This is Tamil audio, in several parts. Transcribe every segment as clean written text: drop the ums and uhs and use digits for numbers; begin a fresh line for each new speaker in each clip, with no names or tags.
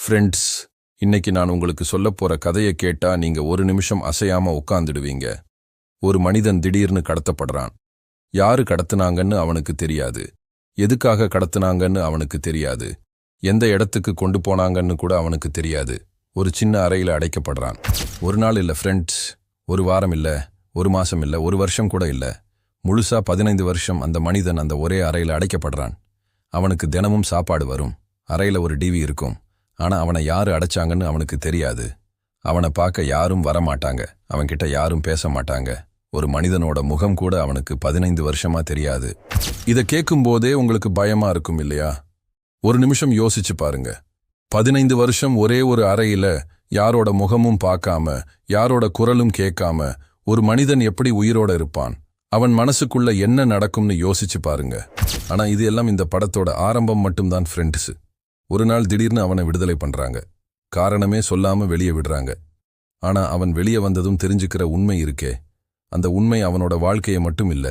ஃப்ரெண்ட்ஸ், இன்னைக்கு நான் உங்களுக்கு சொல்லப் போற கதையை கேட்டா நீங்க ஒரு நிமிஷம் அசையாம உட்கார்ந்துடுவீங்க. ஒரு மனிதன் திடீர்னு கடத்தப்படுறான். யாரு கடத்துனாங்கன்னு அவனுக்கு தெரியாது. எதுக்காக கடத்துனாங்கன்னு அவனுக்கு தெரியாது. எந்த இடத்துக்கு கொண்டு போனாங்கன்னு கூட அவனுக்கு தெரியாது. ஒரு சின்ன அறையில அடைக்கப்படுறான். ஒரு நாள் இல்ல ஃப்ரெண்ட்ஸ், ஒரு வாரம் இல்ல, ஒரு மாசம் இல்ல, ஒரு வருஷம் கூட இல்ல. முழுசா 15 வருஷம் அந்த மனிதன் அந்த ஒரே அறையில அடைக்கப்படுறான். அவனுக்கு தினமும் சாப்பாடு வரும். அறையில ஒரு டிவி இருக்கும். ஆனா அவனை யாரு அடைச்சாங்கன்னு அவனுக்கு தெரியாது. அவனை பார்க்க யாரும் வரமாட்டாங்க. அவன்கிட்ட யாரும் பேச மாட்டாங்க. ஒரு மனிதனோட முகம் கூட அவனுக்கு 15 வருஷமா தெரியாது. இதை கேட்கும் போதே உங்களுக்கு பயமா இருக்கும் இல்லையா? ஒரு நிமிஷம் யோசிச்சு பாருங்க. 15 வருஷம் ஒரே ஒரு அறையில யாரோட முகமும் பார்க்காம, யாரோட குரலும் கேட்காம ஒரு மனிதன் எப்படி உயிரோட இருப்பான்? அவன் மனசுக்குள்ள என்ன நடக்கும்னு யோசிச்சு பாருங்க. ஆனா இது எல்லாம் இந்த படத்தோட ஆரம்பம் மட்டும்தான் ஃப்ரெண்ட்ஸ். ஒரு நாள் திடீர்னு அவனை விடுதலை பண்றாங்க. காரணமே சொல்லாம வெளியே விடுறாங்க. ஆனா அவன் வெளியே வந்ததும் தெரிஞ்சுக்கிற உண்மை இருக்கே, அந்த உண்மை அவனோட வாழ்க்கையை மட்டும் இல்ல,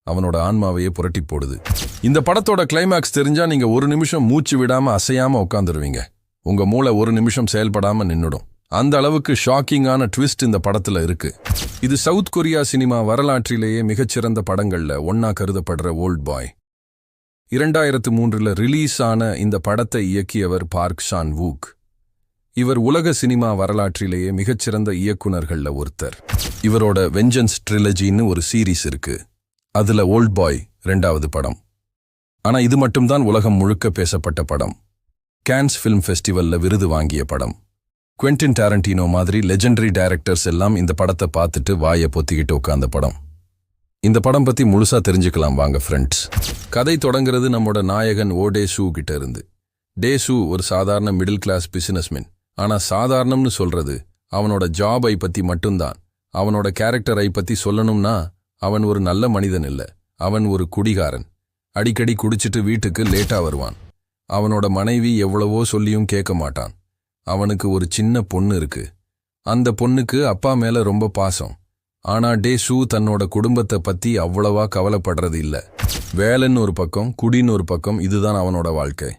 அவனோட ஆன்மாவையே புரட்டி போடுது. இந்த படத்தோட கிளைமேக்ஸ் தெரிஞ்சா நீங்க ஒரு நிமிஷம் மூச்சு விடாம அசையாம உட்காந்துருவீங்க. உங்க மூளை ஒரு நிமிஷம் செயல்படாம நின்னுடும். அந்த அளவுக்கு ஷாக்கிங்கான ட்விஸ்ட் இந்த படத்துல இருக்கு. இது சவுத் கொரியா சினிமா வரலாற்றிலேயே மிகச்சிறந்த படங்கள்ல ஒன்னா கருதப்படுற ஓல்ட் பாய். 2003 ரிலீஸ் ஆன இந்த படத்தை இயக்கியவர் பார்க் சான் வூக். இவர் உலக சினிமா வரலாற்றிலேயே மிகச்சிறந்த இயக்குனர்கள்ல ஒருத்தர். இவரோட வெஞ்சன்ஸ் ட்ரிலஜின்னு ஒரு சீரீஸ் இருக்கு. அதுல ஓல்ட் பாய் 2வது படம். ஆனா இது மட்டும்தான் உலகம் முழுக்க பேசப்பட்ட படம். கேன்ஸ் ஃபிலிம் ஃபெஸ்டிவல்ல விருது வாங்கிய படம். குவென்டின் டாரண்டினோ மாதிரி லெஜெண்டரி டைரக்டர்ஸ் எல்லாம் இந்த படத்தை பார்த்துட்டு வாயை பொத்திக்கிட்டு உட்கார்ந்த படம். இந்த படம் பத்தி முழுசா தெரிஞ்சுக்கலாம் வாங்க ஃப்ரெண்ட்ஸ். கதை தொடங்குறது நம்மோட நாயகன் டே சூ கிட்ட இருந்து. டே சூ ஒரு சாதாரண மிடில் கிளாஸ் பிசினஸ்மேன். ஆனா சாதாரணம்னு சொல்றது அவனோட ஜாபை பத்தி மட்டும்தான். அவனோட கேரக்டரை பத்தி சொல்லணும்னா அவன் ஒரு நல்ல மனிதன் இல்ல, அவன் ஒரு குடிகாரன். அடிக்கடி குடிச்சிட்டு வீட்டுக்கு லேட்டா வருவான். அவனோட மனைவி எவ்வளவோ சொல்லியும் கேட்க மாட்டான். அவனுக்கு ஒரு சின்ன பொண்ணு இருக்கு. அந்த பொண்ணுக்கு அப்பா மேல ரொம்ப பாசம். ஆனா டே சூ தன்னோட குடும்பத்தை பத்தி அவ்வளவா கவலைப்படுறது இல்ல. வேலைன்னு ஒரு பக்கம், குடின்னு ஒரு பக்கம், இதுதான் அவனோட வாழ்க்கை.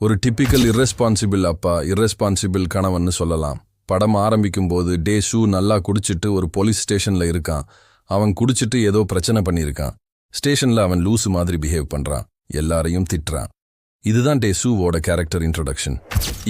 ஒரு டிப்பிக்கல் இர்ரெஸ்பான்சிபிள் அப்பா, இர்ரெஸ்பான்சிபிள் கணவன்னு சொல்லலாம். படம் ஆரம்பிக்கும் போது டே சூ நல்லா குடிச்சிட்டு ஒரு போலீஸ் ஸ்டேஷன்ல இருக்கான். அவன் குடிச்சிட்டு ஏதோ பிரச்சனை பண்ணியிருக்கான். ஸ்டேஷன்ல அவன் லூசு மாதிரி பிஹேவ் பண்றான். எல்லாரையும் திட்டுறான். இதுதான் டே சூவோட கேரக்டர் இன்ட்ரோடக்ஷன்.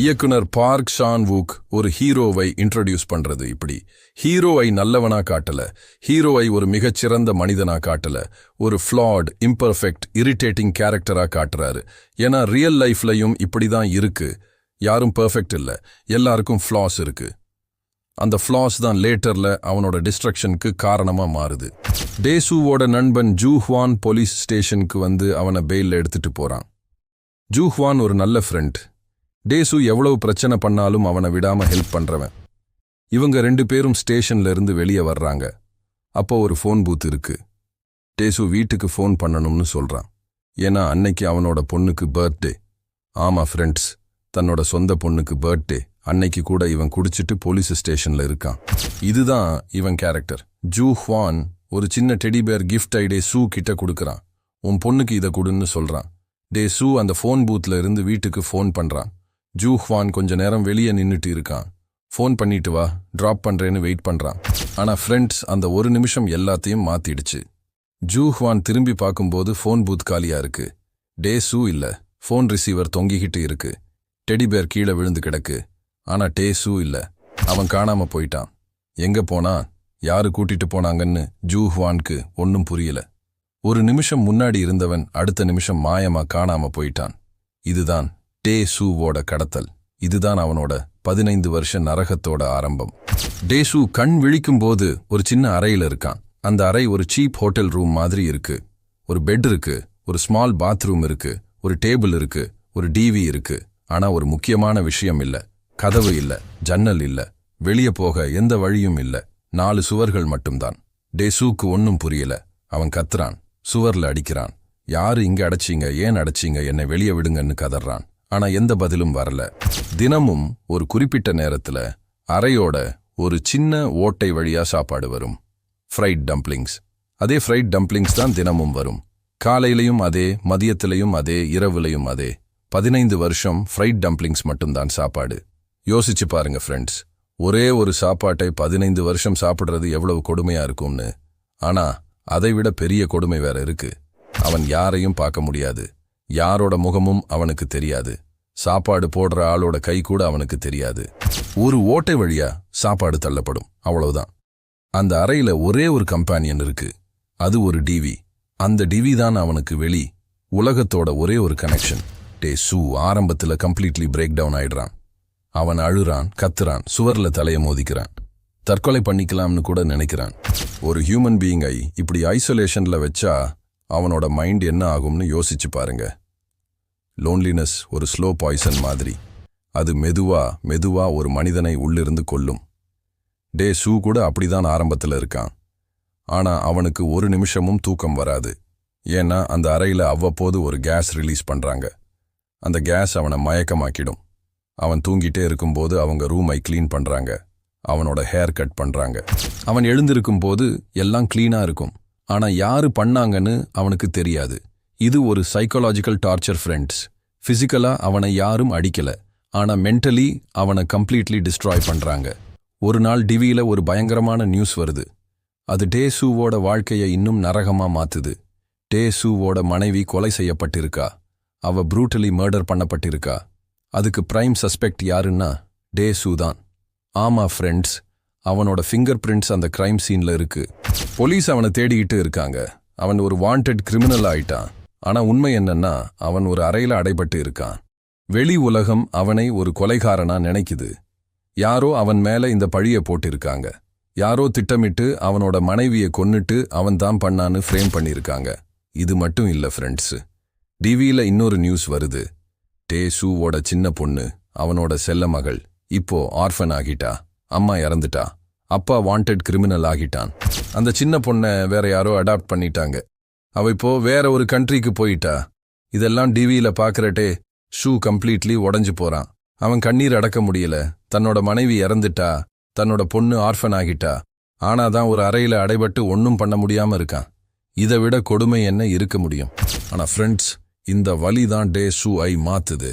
இயக்குனர் பார்க் சான் வூக் ஒரு ஹீரோவை இன்ட்ரோடியூஸ் பண்றது இப்படி. ஹீரோவை நல்லவனா காட்டல, ஹீரோவை ஒரு மிகச்சிறந்த மனிதனா காட்டல, ஒரு ஃப்ளாட், இம்பர்ஃபெக்ட், இரிட்டேட்டிங் கேரக்டரா காட்டுறாரு. ஏன்னா ரியல் லைஃப்லயும் இப்படிதான் இருக்கு. யாரும் பெர்ஃபெக்ட் இல்ல, எல்லாருக்கும் ஃப்ளாஸ் இருக்கு. அந்த ஃப்ளாஸ் தான் லேட்டர்ல அவனோட டிஸ்ட்ரக்ஷனுக்கு காரணமா மாறுது. டே சூவோட நண்பன் ஜூ ஹுவான் போலீஸ் ஸ்டேஷனுக்கு வந்து அவனை பெயில்ல எடுத்துட்டு போறான். ஜூ ஹுவான் ஒரு நல்ல ஃப்ரெண்ட். டே சூ எவ்வளவு பிரச்சனை பண்ணாலும் அவனை விடாம ஹெல்ப் பண்றவன். இவங்க 2 பேரும் ஸ்டேஷன்ல இருந்து வெளியே வர்றாங்க. அப்போ ஒரு ஃபோன் பூத் இருக்கு. டே சூ வீட்டுக்கு ஃபோன் பண்ணணும்னு சொல்றான். ஏன்னா அன்னைக்கு அவனோட பொண்ணுக்கு பர்த்டே. ஆமா ஃப்ரெண்ட்ஸ், தன்னோட சொந்த பொண்ணுக்கு பர்த்டே. அன்னைக்கு கூட இவன் குடிச்சிட்டு போலீஸ் ஸ்டேஷன்ல இருக்கான். இதுதான் இவன் கேரக்டர். ஜூ ஹுவான் ஒரு சின்ன டெடிபேர் கிஃப்ட் டே சூ கிட்ட கொடுக்கறான். உன் பொண்ணுக்கு இதை கொடுன்னு சொல்றான். டே சூ அந்த ஃபோன் பூத்ல இருந்து வீட்டுக்கு ஃபோன் பண்றான். ஜூ ஹுவான் கொஞ்ச நேரம் வெளியே நின்னுட்டு இருக்கான். ஃபோன் பண்ணிட்டு வா, டிராப் பண்றேன்னு வெயிட் பண்றான். ஆனா ஃப்ரெண்ட்ஸ், அந்த ஒரு நிமிஷம் எல்லாத்தையும் மாத்திடுச்சு. ஜூ ஹுவான் திரும்பி பார்க்கும்போது ஃபோன் பூத் காலியா இருக்கு. டே சூ இல்ல. ஃபோன் ரிசீவர் தொங்கிக்கிட்டு இருக்கு. டெடிபேர் கீழே விழுந்து கிடக்கு. ஆனா டே சூ இல்ல. அவன் காணாம போயிட்டான். எங்க போனா, யாரு கூட்டிட்டு போனாங்கன்னு ஜூ ஹுவானுக்கு ஒன்னும் புரியல. ஒரு நிமிஷம் முன்னாடி இருந்தவன் அடுத்த நிமிஷம் மாயமா காணாம போயிட்டான். இதுதான் டே சூவோட கடத்தல். இதுதான் அவனோட 15 வருஷ நரகத்தோட ஆரம்பம். டே சூ கண் விழிக்கும் போது ஒரு சின்ன அறையில இருக்கான். அந்த அறை ஒரு சீப் ஹோட்டல் ரூம் மாதிரி இருக்கு. ஒரு பெட் இருக்கு, ஒரு ஸ்மால் பாத்ரூம் இருக்கு, ஒரு டேபிள் இருக்கு, ஒரு டிவி இருக்கு. ஆனா ஒரு முக்கியமான விஷயம் இல்ல. கதவு இல்ல, ஜன்னல் இல்ல, வெளியே போக எந்த வழியும் இல்ல. 4 சுவர்கள் மட்டும்தான். டே சூக்கு ஒன்னும் புரியல. அவன் கத்துறான், சுவர்ல அடிக்கிறான். யாரு இங்க அடைச்சிங்க, ஏன் அடைச்சிங்க, என்னை வெளியே விடுங்கன்னு கதறான். ஆனா எந்த பதிலும் வரல. தினமும் ஒரு குறிப்பிட்ட நேரத்துல அறையோட ஒரு சின்ன ஓட்டை வழியா சாப்பாடு வரும். Fried dumplings. அதே ஃப்ரைட் டம்ப்ளிங்ஸ் தான் தினமும் வரும். காலையிலையும் அதே, மதியத்திலையும் அதே, இரவுலையும் அதே. 15 வருஷம் ஃப்ரைட் டம்ப்ளிங்ஸ் மட்டும்தான் சாப்பாடு. யோசிச்சு பாருங்க ஃப்ரெண்ட்ஸ், ஒரே ஒரு சாப்பாட்டை 15 வருஷம் சாப்பிடுறது எவ்வளவு கொடுமையா இருக்கும்னு. ஆனா அதைவிட பெரிய கொடுமை வேற இருக்கு. அவன் யாரையும் பார்க்க முடியாது, யாரோட முகமும் அவனுக்கு தெரியாது, சாப்பாடு போடுற ஆளோட கை கூட அவனுக்கு தெரியாது. ஒரு ஓட்டை வழியா சாப்பாடு தள்ளப்படும், அவ்வளவுதான். அந்த அறையில ஒரே ஒரு கம்பானியன் இருக்கு, அது ஒரு டிவி. அந்த டிவி தான் அவனுக்கு வெளி உலகத்தோட ஒரே ஒரு கனெக்ஷன். சூ ஆரம்பத்துல கம்ப்ளீட்லி பிரேக் டவுன் ஆயிடுறான். அவன் அழுறான், கத்துறான், சுவர்ல தலைய மோதிக்கிறான், தற்கொலை பண்ணிக்கலாம்னு கூட நினைக்கிறான். ஒரு ஹியூமன் பீயிங்கை இப்படி ஐசோலேஷன்ல வச்சா அவனோட மைண்ட் என்ன ஆகும்னு யோசிச்சு பாருங்க. லோன்லினஸ் ஒரு ஸ்லோ பாய்சன் மாதிரி. அது மெதுவா ஒரு மனிதனை உள்ளிருந்து கொல்லும். சூ கூட அப்படிதான் ஆரம்பத்துல இருக்கான். ஆனா அவனுக்கு ஒரு நிமிஷமும் தூக்கம் வராது. ஏன்னா அந்த அறையில அவ்வப்போது ஒரு கேஸ் ரிலீஸ் பண்றாங்க. அந்த கேஸ் அவனை மயக்கமாக்கிடும். அவன் தூங்கிட்டே இருக்கும்போது அவங்க ரூமை கிளீன் பண்றாங்க, அவனோட ஹேர் கட் பண்றாங்க. அவன் எழுந்திருக்கும் போது எல்லாம் கிளீனா இருக்கும். ஆனா யாரு பண்ணாங்கன்னு அவனுக்கு தெரியாது. இது ஒரு சைக்காலஜிக்கல் டார்ச்சர் ஃப்ரெண்ட்ஸ். பிசிக்கலா அவனை யாரும் அடிக்கல, ஆனா மென்டலி அவனை கம்ப்ளீட்லி டிஸ்ட்ராய் பண்றாங்க. ஒரு நாள் டிவியில ஒரு பயங்கரமான நியூஸ் வருது. அது சூவோட வாழ்க்கையை இன்னும் நரகமா மாத்துது. சூவோட மனைவி கொலை செய்யப்பட்டிருக்கா, அவ ப்ரூட்டலி மர்டர் பண்ணப்பட்டிருக்கா. அதுக்கு பிரைம் சஸ்பெக்ட் யாருன்னா சூ தான். ஆமா ஃப்ரெண்ட்ஸ், அவனோட ஃபிங்கர் பிரிண்ட்ஸ் அந்த கிரைம் சீன்ல இருக்கு. போலீஸ் அவனை தேடிக்கிட்டு இருக்காங்க. அவன் ஒரு வாண்டட் கிரிமினல் ஆயிட்டான். ஆனா உண்மை என்னன்னா அவன் ஒரு அறையில அடைபட்டு இருக்கான். வெளி உலகம் அவனை ஒரு கொலைகாரனா நினைக்குது. யாரோ அவன் மேல இந்த பழிய போட்டிருக்காங்க. யாரோ திட்டமிட்டு அவனோட மனைவியை கொன்னுட்டு அவன் தான் பண்ணான்னு ஃப்ரேம் பண்ணியிருக்காங்க. இது மட்டும் இல்ல ஃப்ரெண்ட்ஸ், டிவியில இன்னொரு நியூஸ் வருது. சூவோட சின்ன பொண்ணு, அவனோட செல்ல மகள், இப்போ ஆர்ஃபன் ஆகிட்டா. அம்மா இறந்துட்டா, அப்பா வாண்டட் கிரிமினல் ஆகிட்டான். அந்த சின்ன பொண்ணை வேற யாரோ அடாப்ட் பண்ணிட்டாங்க. அவ இப்போ வேற ஒரு கண்ட்ரிக்கு போயிட்டா. இதெல்லாம் டிவியில பாக்குறட்டே ஷூ கம்ப்ளீட்லி உடஞ்சு போறான். அவன் கண்ணீர் அடக்க முடியல. தன்னோட மனைவி இறந்துட்டா, தன்னோட பொண்ணு ஆர்ஃபன் ஆகிட்டா. ஆனாதான் ஒரு அறையில அடைபட்டு ஒன்னும் பண்ண முடியாம இருக்கான். இதை விட கொடுமை என்ன இருக்க முடியும்? ஆனா ஃப்ரெண்ட்ஸ், இந்த வலி தான் சூஐ மாத்துது.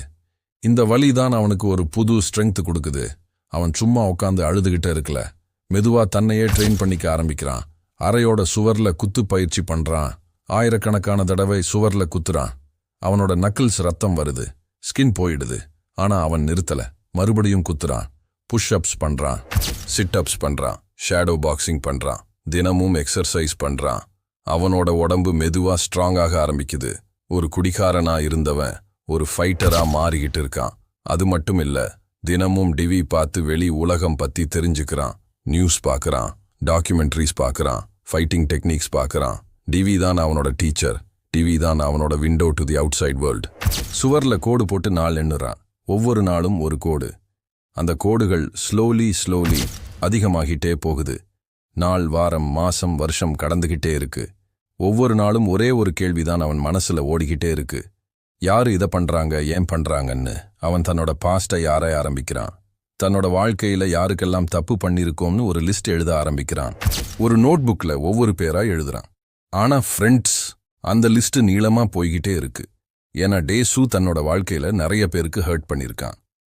இந்த வலி தான் அவனுக்கு ஒரு புது ஸ்ட்ரெங்க் கொடுக்குது. அவன் சும்மா உட்காந்து அழுதுகிட்டே இருக்கல, மெதுவா தன்னையே ட்ரெயின் பண்ணிக்க ஆரம்பிக்கிறான். அறையோட சுவர்ல குத்து பயிற்சி பண்றான். ஆயிரக்கணக்கான தடவை சுவர்ல குத்துறான். அவனோட நக்கிள்ஸ் ரத்தம் வருது, ஸ்கின் போயிடுது. ஆனா அவன் நிறுத்தல, மறுபடியும் குத்துறான். புஷ் அப்ஸ் பண்றான், சிட் அப்ஸ் பண்றான், ஷேடோ பாக்ஸிங் பண்றான், தினமும் எக்ஸர்சைஸ் பண்றான். அவனோட உடம்பு மெதுவா ஸ்ட்ராங்காக ஆரம்பிக்குது. ஒரு குடிகாரனா இருந்தவன் ஒரு ஃபைட்டரா மாறிக்கிட்டு இருக்கான். அது மட்டும் இல்ல, தினமும் டிவி பார்த்து வெளி உலகம் பத்தி தெரிஞ்சுக்கிறான். நியூஸ் பார்க்கறான், டாக்குமெண்ட்ரிஸ் பார்க்கறான், ஃபைட்டிங் டெக்னிக்ஸ் பார்க்கறான். டிவி தான் அவனோட டீச்சர். டிவி தான் அவனோட window to the outside world. சுவர்ல கோடு போட்டு நாள் எண்ணுறான். ஒவ்வொரு நாளும் ஒரு கோடு. அந்த கோடுகள் ஸ்லோலி அதிகமாகிட்டே போகுது. நாள், வாரம், மாசம், வருஷம் கடந்துகிட்டே இருக்கு. ஒவ்வொரு நாளும் ஒரே ஒரு கேள்விதான் அவன் மனசுல ஓடிக்கிட்டே இருக்கு. யாரு இதை பண்றாங்க, ஏன் பண்றாங்கன்னு. அவன் தன்னோட பாஸ்டை ஆராய ஆரம்பிக்கிறான். தன்னோட வாழ்க்கையில யாருக்கெல்லாம் தப்பு பண்ணிருக்கோம்னு ஒரு லிஸ்ட் எழுத ஆரம்பிக்கிறான். ஒரு நோட் புக்ல ஒவ்வொரு பேரா எழுதுறான். ஆனா ஃப்ரெண்ட்ஸ், அந்த லிஸ்ட் நீளமா போய்கிட்டே இருக்கு. ஏன்னா சூ தன்னோட வாழ்க்கையில நிறைய பேருக்கு ஹர்ட் பண்ணிருக்கான்,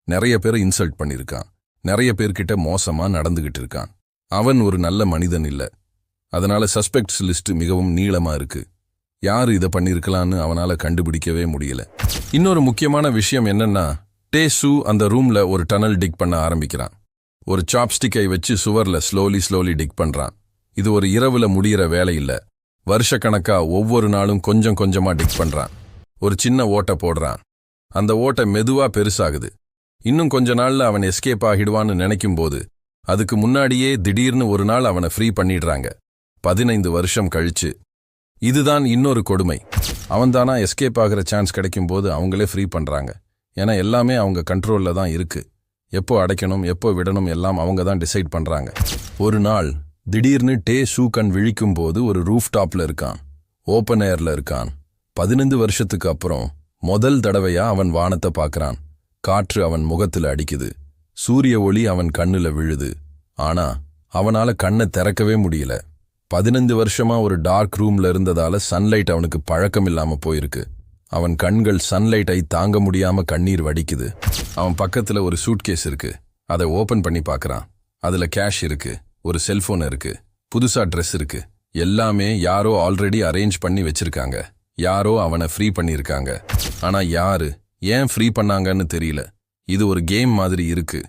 நிறைய பேரை இன்சல்ட் பண்ணிருக்கான், நிறைய பேர்கிட்ட மோசமா நடந்துகிட்டு இருக்கான். அவன் ஒரு நல்ல மனிதன் இல்ல. அதனால சஸ்பெக்ட்ஸ் லிஸ்ட் மிகவும் நீளமா இருக்கு. யாரு இதை பண்ணிருக்கலான்னு அவனால கண்டுபிடிக்கவே முடியல. இன்னொரு முக்கியமான விஷயம் என்னன்னா, சூ அந்த ரூம்ல ஒரு டனல் டிக் பண்ண ஆரம்பிக்கிறான். ஒரு சாப்ஸ்டிக்கை வச்சு சுவர்ல ஸ்லோலி டிக் பண்றான். இது ஒரு இரவுல முடிகிற வேலை இல்ல. வருஷக்கணக்கா ஒவ்வொரு நாளும் கொஞ்சம் கொஞ்சமா டிக் பண்றான். ஒரு சின்ன ஓட்டை போடுறான். அந்த ஓட்டை மெதுவா பெருசாகுது. இன்னும் கொஞ்ச நாள்ல அவன் எஸ்கேப் ஆகிடுவான்னு நினைக்கும் போது அதுக்கு முன்னாடியே திடீர்னு ஒரு நாள் அவனை ஃப்ரீ பண்ணிடுறாங்க. 15 வருஷம் கழிச்சு. இதுதான் இன்னொரு கொடுமை. அவன்தானா எஸ்கேப் ஆகிற சான்ஸ் கிடைக்கும் போது அவங்களே ஃப்ரீ பண்றாங்க. ஏன்னா எல்லாமே அவங்க கண்ட்ரோல்ல தான் இருக்கு. எப்போ அடைக்கணும், எப்போ விடணும் எல்லாம் அவங்க தான் டிசைட் பண்றாங்க. ஒரு நாள் திடீர்னு சூ கண் விழிக்கும் போது ஒரு ரூஃப் டாப்ல இருக்கான், ஓப்பன் ஏர்ல இருக்கான். 15 வருஷத்துக்கு அப்புறம் முதல் தடவையா அவன் வானத்தை பார்க்கறான். காற்று அவன் முகத்துல அடிக்குது, சூரிய ஒளி அவன் கண்ணுல விழுது. ஆனா அவனால கண்ணை திறக்கவே முடியல. 15 வருஷமா ஒரு டார்க் ரூம்ல இருந்ததால சன்லைட் அவனுக்கு பழக்கம் இல்லாம போயிருக்கு. அவன் கண்கள் சன்லைட்டை தாங்க முடியாம கண்ணீர் வடிக்குது. அவன் பக்கத்துல ஒரு சூட்கேஸ் இருக்கு. அதை ஓபன் பண்ணி பார்க்கறான். அதுல கேஷ் இருக்கு, ஒரு செல்போன் இருக்கு, புதுசா ட்ரெஸ் இருக்கு. எல்லாமே யாரோ ஆல்ரெடி அரேஞ்ச் பண்ணி வச்சிருக்காங்க. யாரோ அவனை ஃப்ரீ பண்ணியிருக்காங்க. ஆனா யாரு ஏன் ஃப்ரீ பண்ணாங்கன்னு தெரியல. இது ஒரு கேம் மாதிரி இருக்கு.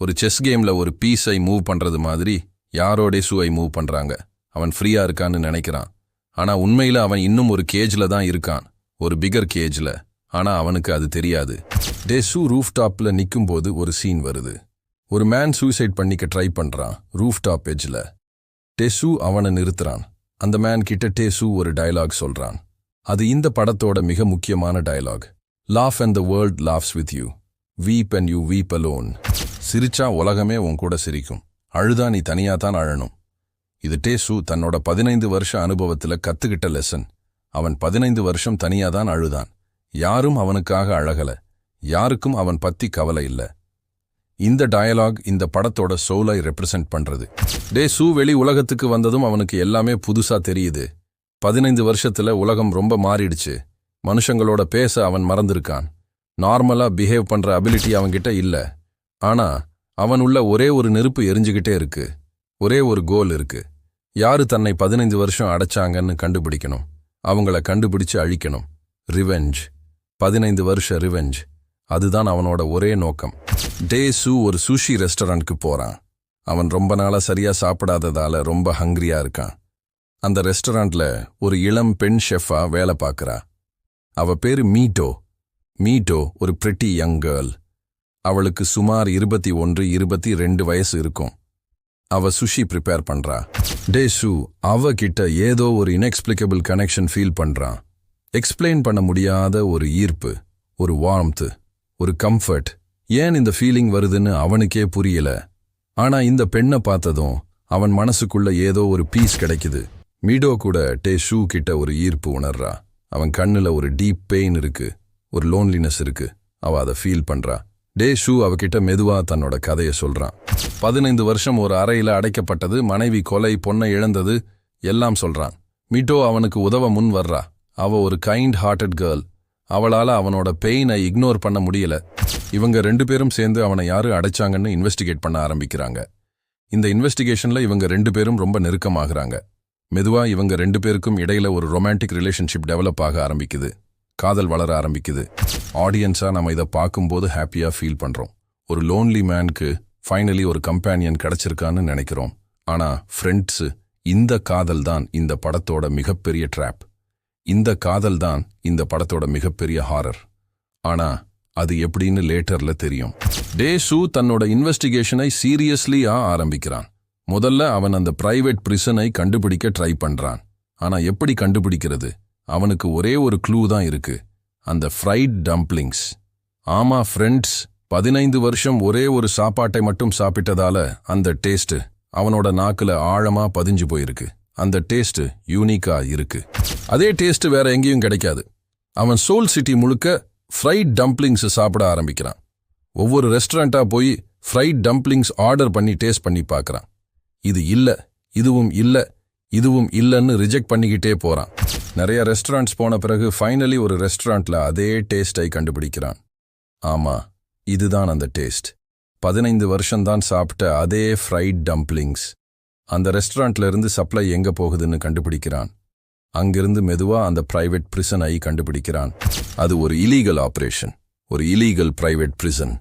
ஒரு செஸ் கேம்ல ஒரு பீஸை மூவ் பண்றது மாதிரி யாரோட ஷூவை மூவ் பண்றாங்க. அவன் ஃப்ரீயா இருக்கான்னு நினைக்கிறான். ஆனா உண்மையில அவன் இன்னும் ஒரு கேஜ்ல தான் இருக்கான், ஒரு பிகர் கேஜ்ல. ஆனா அவனுக்கு அது தெரியாது. டேசு ரூஃப் டாப்ல நிக்கும்போது ஒரு சீன் வருது. ஒரு மேன் சூசைட் பண்ணிக்க ட்ரை பண்றான் ரூஃப் டாப் எஜ்ல. டேசு அவனை நிறுத்துறான். அந்த மேன் கிட்ட டேசு ஒரு டயலாக் சொல்றான். அது இந்த படத்தோட மிக முக்கியமான dialogue. Laugh and the world laughs with you. Weep and you weep alone. சிரிச்சா உலகமே உன் கூட சிரிக்கும், அழுதா நீ தனியாதான் அழணும். இது டேசு தன்னோட 15 வருஷ அனுபவத்துல கத்துக்கிட்ட லெசன். அவன் 15 வருஷம் தனியாதான் அழுதான். யாரும் அவனுக்காக அழகல, யாருக்கும் அவன் பத்தி கவலை இல்ல. இந்த டயலாக் இந்த படத்தோட சோலை ரெப்ரசன்ட் பண்றது. டேசு வெளி உலகத்துக்கு வந்ததும் அவனுக்கு எல்லாமே புதுசா தெரியுது. 15 வருஷத்துல உலகம் ரொம்ப மாறிடுச்சு. மனுஷங்களோட பேச அவன் மறந்திருக்கான். நார்மலா பிஹேவ் பண்ற அபிலிட்டி அவன்கிட்ட இல்ல. ஆனா அவன் உள்ள ஒரே ஒரு நெருப்பு எரிஞ்சுகிட்டே இருக்கு. ஒரே ஒரு கோல் இருக்கு. யாரு தன்னை 15 வருஷம் அடைச்சாங்கன்னு கண்டுபிடிக்கணும். அவங்கள கண்டுபிடிச்சு அழிக்கணும். ரிவெஞ்ச். 15 வருஷ ரிவெஞ்ச். அதுதான் அவனோட ஒரே நோக்கம். டேசு ஒரு சுஷி ரெஸ்டாரண்ட்க்கு போறான். அவன் ரொம்ப நாளா சரியா சாப்பிடாததால ரொம்ப ஹங்கிரியா இருக்கான். அந்த ரெஸ்டாரண்ட்ல ஒரு இளம் பெண் ஷெஃபா வேலை பார்க்கறா. அவ பேரு மீட்டோ. மீட்டோ ஒரு பிரிட்டி யங் கேர்ள். அவளுக்கு சுமார் 21-22 வயசு இருக்கும். அவ சுஷி ப்ரிப்பேர் பண்றா. டேசு அவ கிட்ட ஏதோ ஒரு இன்எக்ஸ்பிளிகபிள் கனெக்ஷன் ஃபீல் பண்றான். எக்ஸ்பிளைன் பண்ண முடியாத ஒரு ஈர்ப்பு, ஒரு வார்ம்த், ஒரு கம்ஃபர்ட். ஏன் இந்த ஃபீலிங் வருதுன்னு அவனுக்கே புரியல. ஆனா இந்த பெண்ணை பார்த்ததும் அவன் மனசுக்குள்ள ஏதோ ஒரு பீஸ் கிடைக்குது. மீடோ கூட டேசு கிட்ட ஒரு ஈர்ப்பு உணர்றா. அவன் கண்ணுல ஒரு டீப் பெயின் இருக்கு, ஒரு லோன்லினஸ் இருக்கு. அவ அதை ஃபீல் பண்றா. டேசு அவகிட்ட மெதுவா தன்னோட கதையை சொல்றான். 15 வருஷம் ஒரு அறையில அடைக்கப்பட்டது, மனைவி கொலை, பொண்ணை இழந்தது எல்லாம் சொல்றான். மீட்டோ அவனுக்கு உதவ முன் வர்றா. அவ ஒரு கைண்ட் ஹார்ட்டட் கேர்ள். அவளால அவனோட பெயினை இக்னோர் பண்ண முடியல. இவங்க 2 பேரும் சேர்ந்து அவனை யாரு அடைச்சாங்கன்னு இன்வெஸ்டிகேட் பண்ண ஆரம்பிக்கிறாங்க. இந்த இன்வெஸ்டிகேஷன்ல இவங்க 2 பேரும் ரொம்ப நெருக்கமாகறாங்க. மெதுவா இவங்க 2 பேருக்கும் இடையில ஒரு ரொமான்டிக் ரிலேஷன்ஷிப் டெவலப் ஆக ஆரம்பிக்குது. காதல் வளர ஆரம்பிக்குது. ஆடியன்ஸா நம்ம இதை பார்க்கும்போது ஹாப்பியா ஃபீல் பண்றோம். ஒரு லோன்லி மேனுக்கு ஃபைனலி ஒரு கம்பேனியன் கிடைச்சிருக்கான்னு நினைக்கிறோம். ஆனா ஃப்ரெண்ட்ஸ், இந்த காதல் தான் இந்த படத்தோட மிகப்பெரிய ட்ராப். இந்த காதல் தான் இந்த படத்தோட மிகப்பெரிய ஹாரர். ஆனா அது எப்படின்னு லேட்டர்ல தெரியும். டேசு தன்னோட இன்வெஸ்டிகேஷனை சீரியஸ்லியா ஆரம்பிக்கிறான். முதல்ல அவன் அந்த பிரைவேட் பிரிசனை கண்டுபிடிக்க ட்ரை பண்றான். ஆனா எப்படி கண்டுபிடிக்கிறது? அவனுக்கு ஒரே ஒரு க்ளூ தான் இருக்கு, அந்த ஃப்ரைட் டம்ப்ளிங்ஸ். ஆமா ஃப்ரெண்ட்ஸ், 15 வருஷம் ஒரே ஒரு சாப்பாட்டை மட்டும் சாப்பிட்டதால அந்த டேஸ்ட் அவனோட நாக்குல ஆழமா பதிஞ்சு போயிருக்கு. அந்த டேஸ்ட் யூனிக்கா இருக்கு. அதே டேஸ்ட் வேற எங்கேயும் கிடைக்காது. அவன் சோல் சிட்டி முழுக்க ஃப்ரைட் டம்ப்ளிங்ஸ் சாப்பிட ஆரம்பிக்கிறான். ஒவ்வொரு ரெஸ்டாரண்டா போய் ஃப்ரைட் டம்ப்ளிங்ஸ் ஆர்டர் பண்ணி டேஸ்ட் பண்ணி பார்க்கறான். இது இல்ல, இதுவும் இல்ல, இதுவும் இல்லன்னு ரிஜெக்ட் பண்ணிக்கிட்டே போறான். நிறைய ரெஸ்டாரண்ட்ஸ் போன பிறகு ஃபைனலி ஒரு ரெஸ்டாரண்ட்ல அதே டேஸ்டை கண்டுபிடிக்கிறான். ஆமா, இதுதான் அந்த டேஸ்ட். 15 வருஷம்தான் சாப்பிட்ட அதே ஃப்ரைட் டம்ப்ளிங்ஸ். அந்த ரெஸ்டாரண்ட்ல இருந்து சப்ளை எங்க போகுதுன்னு கண்டுபிடிக்கிறான். அங்கிருந்து மெதுவா அந்த பிரைவேட் பிரிசனை கண்டுபிடிக்கிறான். அது ஒரு இலீகல் ஆபரேஷன், ஒரு இலீகல் பிரைவேட் பிரிசன்.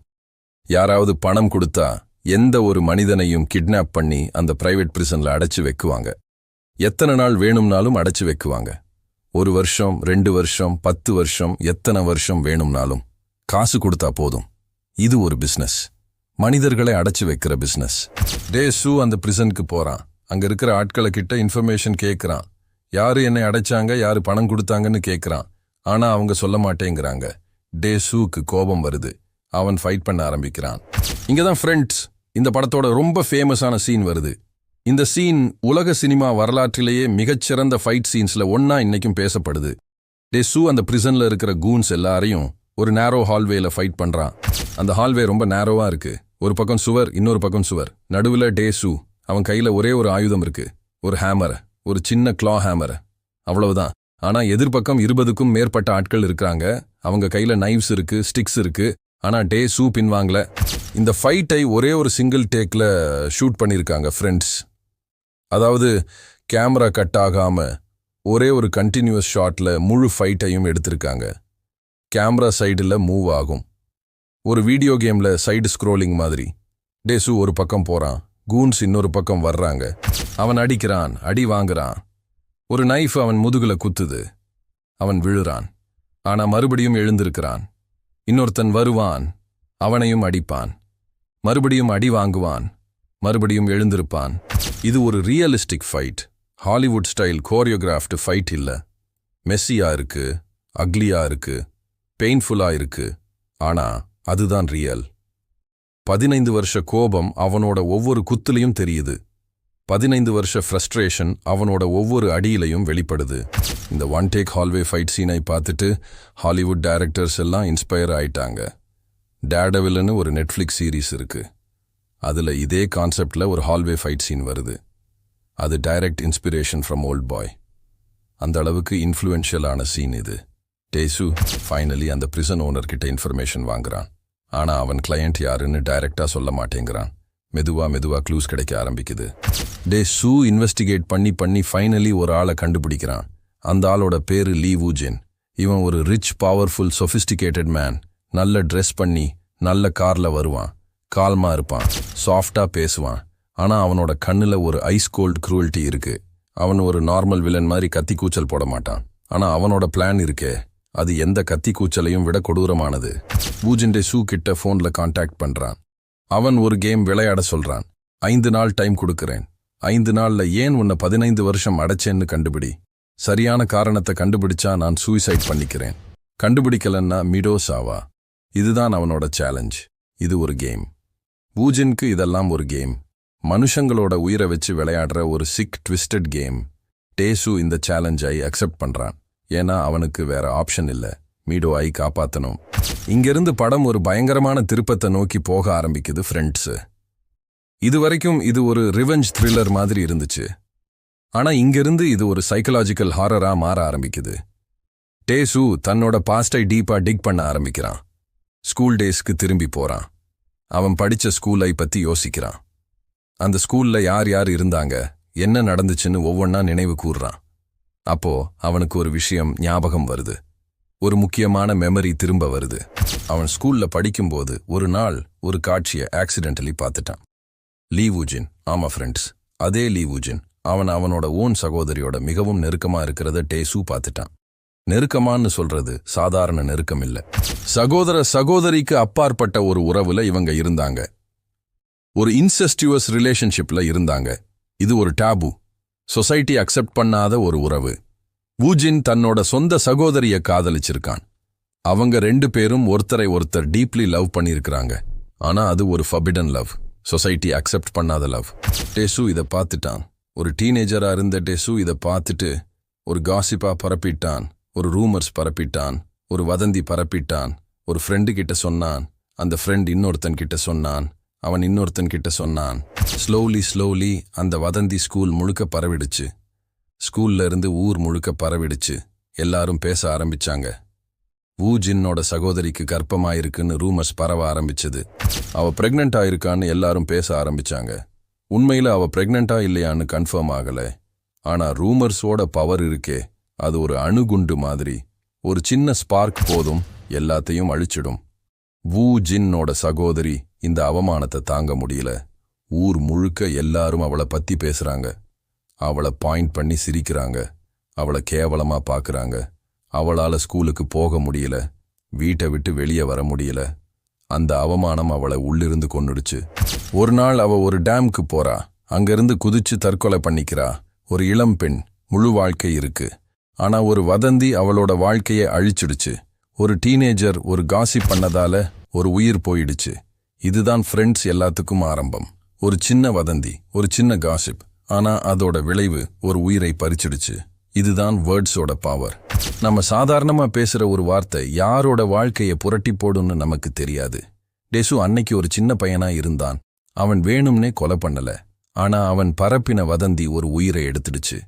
யாராவது பணம் கொடுத்தா எந்த ஒரு மனிதனையும் கிட்னாப் பண்ணி அந்த பிரைவேட் பிரிசன்ல அடைச்சு வைக்குவாங்க. எத்தனை நாள் வேணும்னாலும் அடைச்சு வைக்குவாங்க. 1 வருஷம், 2 வருஷம், 10 வருஷம், எத்தனை வருஷம் வேணும்னாலும். காசு கொடுத்தா போதும். இது ஒரு பிசினஸ், மனிதர்களை அடைச்சு வைக்கிற பிசினஸ். டேசு அந்த பிரிசனுக்கு போறான். அங்க இருக்கிற ஆட்களை கிட்ட இன்ஃபர்மேஷன் கேட்கறான். யாரு என்னை அடைச்சாங்க, யாரு பணம் கொடுத்தாங்கன்னு கேட்கறான். ஆனா அவங்க சொல்ல மாட்டேங்கிறாங்க. டேசுக்கு கோபம் வருது. அவன் ஃபைட் பண்ண ஆரம்பிக்கிறான். இங்கதான் ஃப்ரெண்ட்ஸ், இந்த படத்தோட ரொம்ப ஃபேமஸான சீன் வருது. இந்த சீன் உலக சினிமா வரலாற்றிலேயே மிகச்சிறந்த ஃபைட் சீன்ஸ்ல ஒன்னா இன்னைக்கும் பேசப்படுது. டேசு அந்த பிரிசன்ல இருக்கிற கூன்ஸ் எல்லாரையும் ஒரு நேரோ ஹால்வேல ஃபைட் பண்றான். அந்த ஹால்வே ரொம்ப நேரோவா இருக்கு. ஒரு பக்கம் சுவர், இன்னொரு பக்கம் சுவர். நடுவுல டேசு. அவன் கையில ஒரே ஒரு ஆயுதம் இருக்கு, ஒரு ஹேமர், ஒரு சின்ன கிளா ஹேமர். அவ்வளவுதான். ஆனா எதிர்பக்கம் 20க்கும் மேற்பட்ட ஆட்கள் இருக்காங்க. அவங்க கையில நைவ்ஸ் இருக்கு, ஸ்டிக்ஸ் இருக்கு. ஆனா டேசு பின்வாங்கல. இந்த ஃபைட்டை ஒரே ஒரு சிங்கிள் டேக்ல ஷூட் பண்ணியிருக்காங்க ஃப்ரெண்ட்ஸ். அதாவது கேமரா கட் ஆகாம ஒரே ஒரு கண்டினியூஸ் ஷாட்ல முழு ஃபைட்டையும் எடுத்திருக்காங்க. கேமரா சைடில் மூவ் ஆகும். ஒரு வீடியோ கேம்ல சைடு ஸ்க்ரோலிங் மாதிரி. டேசு ஒரு பக்கம் போறான், கூன்ஸ் இன்னொரு பக்கம் வர்றாங்க. அவன் அடிக்கிறான், அடி வாங்குறான். ஒரு நைஃப் அவன் முதுகுல குத்துது. அவன் விழுறான். ஆனா மறுபடியும் எழுந்திருக்கிறான். இன்னொருத்தன் வருவான், அவனையும் அடிப்பான். மறுபடியும் அடி வாங்குவான், மறுபடியும் எழுந்திருப்பான். இது ஒரு realistic fight. Hollywood style choreographed fight இல்ல. மெஸ்ஸியா இருக்கு, அக்லியா இருக்கு, பெயின்ஃபுல்லா இருக்கு. ஆனா அதுதான் ரியல். 15 வருஷ கோபம் அவனோட ஒவ்வொரு குத்துலையும் தெரியுது. 15 வருஷ ஃப்ரஸ்ட்ரேஷன் அவனோட ஒவ்வொரு அடியிலையும் வெளிப்படுது. இந்த ஒன் டேக் ஹால்வே ஃபைட் சீனை பார்த்துட்டு ஹாலிவுட் டைரக்டர்ஸ் எல்லாம் இன்ஸ்பயர் ஆயிட்டாங்க. டேர்டெவில்னு ஒரு நெட்ஃப்ளிக்ஸ் சீரீஸ் இருக்கு. அதுல இதே கான்செப்ட்ல ஒரு ஹால்வே ஃபைட் சீன் வருது. அது டைரக்ட் இன்ஸ்பிரேஷன் ஃப்ரம் ஓல்ட் பாய். அந்த அளவுக்கு இன்ஃப்ளூயன்ஷியலான சீன் இது. டேசு ஃபைனலி அந்த பிரிசன் ஓனர்கிட்ட இன்ஃபர்மேஷன் வாங்குறான். ஆனா அவன் கிளையண்ட் யாருன்னு டைரக்டா சொல்ல மாட்டேங்கிறான். மெதுவா க்ளூஸ் கிடைக்க ஆரம்பிக்குது. டேசு இன்வெஸ்டிகேட் பண்ணி ஃபைனலி ஒரு ஆளை கண்டுபிடிக்கிறான். அந்த ஆளோட பேரு லீ வூஜின். இவன் ஒரு ரிச், பவர்ஃபுல், சொஃபிஸ்டிகேட்டட் மேன். நல்ல ட்ரெஸ் பண்ணி நல்ல கார்ல வருவான். கால்மா இருப்பான், சாஃப்டா பேசுவான். ஆனா அவனோட கண்ணுல ஒரு ஐஸ் கோல்ட் க்ரூவல்ட்டி இருக்கு. அவன் ஒரு நார்மல் வில்லன் மாதிரி கத்தி கூச்சல் போட மாட்டான். ஆனா அவனோட பிளான் இருக்கே, அது எந்த கத்தி கூச்சலையும் விட கொடூரமானது. வூஜின் டேசு கிட்ட போன்ல கான்டாக்ட் பண்றான். அவன் ஒரு கேம் விளையாட சொல்றான். 5 நாள் டைம் கொடுக்கறேன். 5 நாள்ல ஏன் உன்னை 15 வருஷம் அடைச்சேன்னு கண்டுபிடி. சரியான காரணத்தை கண்டுபிடிச்சா நான் சூசைட் பண்ணிக்கிறேன். கண்டுபிடிக்கலன்னா மிடோசாவா. இதுதான் அவனோட சேலஞ்ச். இது ஒரு கேம். வூஜினுக்கு இதெல்லாம் ஒரு கேம். மனுஷங்களோட உயிரை வச்சு விளையாடுற ஒரு சிக் ட்விஸ்டட் கேம். டேசு இந்த சேலஞ்சை அக்செப்ட் பண்றான். ஏன்னா அவனுக்கு வேற ஆப்ஷன் இல்ல. மீடோவை காப்பாத்தணும். இங்கிருந்து படம் ஒரு பயங்கரமான திருப்பத்தை நோக்கி போக ஆரம்பிக்குது ஃப்ரெண்ட்ஸ். இதுவரைக்கும் இது ஒரு ரிவெஞ்ச் த்ரில்லர் மாதிரி இருந்துச்சு. ஆனா இங்கிருந்து இது ஒரு சைக்கலாஜிக்கல் ஹாரரா மாற ஆரம்பிக்குது. டேசு தன்னோட பாஸ்டை டீப்பா டிக் பண்ண ஆரம்பிக்கிறான். ஸ்கூல் டேஸ்க்கு திரும்பி போறான். அவன் படிச்ச ஸ்கூலை பத்தி யோசிக்கிறான். அந்த ஸ்கூல்ல யார் யார் இருந்தாங்க, என்ன நடந்துச்சுன்னு ஒவ்வொன்னா நினைவு கூர்றான். அப்போ அவனுக்கு ஒரு விஷயம் ஞாபகம் வருது. ஒரு முக்கியமான மெமரி திரும்ப வருது. அவன் ஸ்கூல்ல படிக்கும்போது ஒரு நாள் ஒரு காட்சியை ஆக்சிடென்டலி பார்த்துட்டான். லீ வூஜின், ஆமா ஃப்ரெண்ட்ஸ், அதே லீ வூஜின். அவன் அவனோட ஓன் சகோதரியோட மிகவும் நெருக்கமா இருக்கிறத டேசு பார்த்துட்டான். நெருக்கமான்னு சொல்றது சாதாரண நெருக்கம் இல்ல. சகோதரிக்கு அப்பாற்பட்ட ஒரு உறவுல இவங்க இருந்தாங்க. ஒரு இன்செஸ்டிவஸ் ரிலேஷன்ஷிப்ல இருந்தாங்க. இது ஒரு டாபு, சொசைட்டி அக்செப்ட் பண்ணாத ஒரு உறவு. வூஜின் தன்னோட சொந்த சகோதரிய காதலிச்சிருக்கான். அவங்க 2 பேரும் ஒருத்தரை ஒருத்தர் டீப்லி லவ் பண்ணியிருக்கிறாங்க. ஆனா அது ஒரு ஃபர்பிடன் லவ், சொசைட்டி அக்செப்ட் பண்ணாத லவ். டேசு இதை பார்த்துட்டான். ஒரு டீனேஜரா இருந்த டேசு இதை பார்த்துட்டு ஒரு காசிப்பா பரப்பிட்டான். ஒரு ரூமர்ஸ் பரப்பிட்டான். ஒரு வதந்தி பரப்பிட்டான். ஒரு ஃப்ரெண்டு கிட்ட சொன்னான். அந்த ஃப்ரெண்ட் இன்னொருத்தன் கிட்ட சொன்னான். அவன் இன்னொருத்தன் கிட்ட சொன்னான். ஸ்லோலி அந்த வதந்தி ஸ்கூல் முழுக்க பரவிடுச்சு. ஸ்கூல்ல இருந்து ஊர் முழுக்க பரவிடுச்சு. எல்லாரும் பேச ஆரம்பிச்சாங்க. வூஜின்னோட சகோதரிக்கு கர்ப்பமாயிருக்குன்னு ரூமர்ஸ் பரவ ஆரம்பிச்சது. அவ பிரெக்னென்ட் ஆயிருக்கான்னு எல்லாரும் பேச ஆரம்பிச்சாங்க. உண்மையில அவ பிரெக்னென்ட்டா இல்லையான்னு கன்ஃபார்ம் ஆகல. ஆனா ரூமர்ஸோட பவர் இருக்கே, அது ஒரு அணுகுண்டு மாதிரி. ஒரு சின்ன ஸ்பார்க் போதும், எல்லாத்தையும் அழிச்சிடும். வூஜின்னோட சகோதரி இந்த அவமானத்தை தாங்க முடியல. ஊர் முழுக்க எல்லாரும் அவளை பத்தி பேசுறாங்க. அவளை பாயிண்ட் பண்ணி சிரிக்கிறாங்க. அவளை கேவலமா பாக்குறாங்க. அவளால ஸ்கூலுக்கு போக முடியல. வீட்டை விட்டு வெளியே வர முடியல. அந்த அவமானம் அவளை உள்ளிருந்து கொன்னுடுச்சு. ஒரு நாள் அவ ஒரு டேம்க்கு போறா. அங்கிருந்து குதிச்சு தற்கொலை பண்ணிக்கிறா. ஒரு இளம் பெண், முழு வாழ்க்கை இருக்கு. ஆனா ஒரு வதந்தி அவளோட வாழ்க்கையை அழிச்சிடுச்சு. ஒரு டீனேஜர் ஒரு காசிப் பண்ணதால ஒரு உயிர் போயிடுச்சு. இதுதான் ஃப்ரெண்ட்ஸ் எல்லாத்துக்கும் ஆரம்பம். ஒரு சின்ன வதந்தி, ஒரு சின்ன காசிப். ஆனா அதோட விளைவு ஒரு உயிரை பறிச்சிடுச்சு. இதுதான் வேர்ட்ஸோட பவர். நம்ம சாதாரணமா பேசுற ஒரு வார்த்தை யாரோட வாழ்க்கையை புரட்டி போடும்னு நமக்கு தெரியாது. டேசு அன்னைக்கு ஒரு சின்ன பையனா இருந்தான். அவன் வேணும்னே கொலை பண்ணல. ஆனா அவன் பரப்பின வதந்தி ஒரு உயிரை எடுத்துடுச்சு.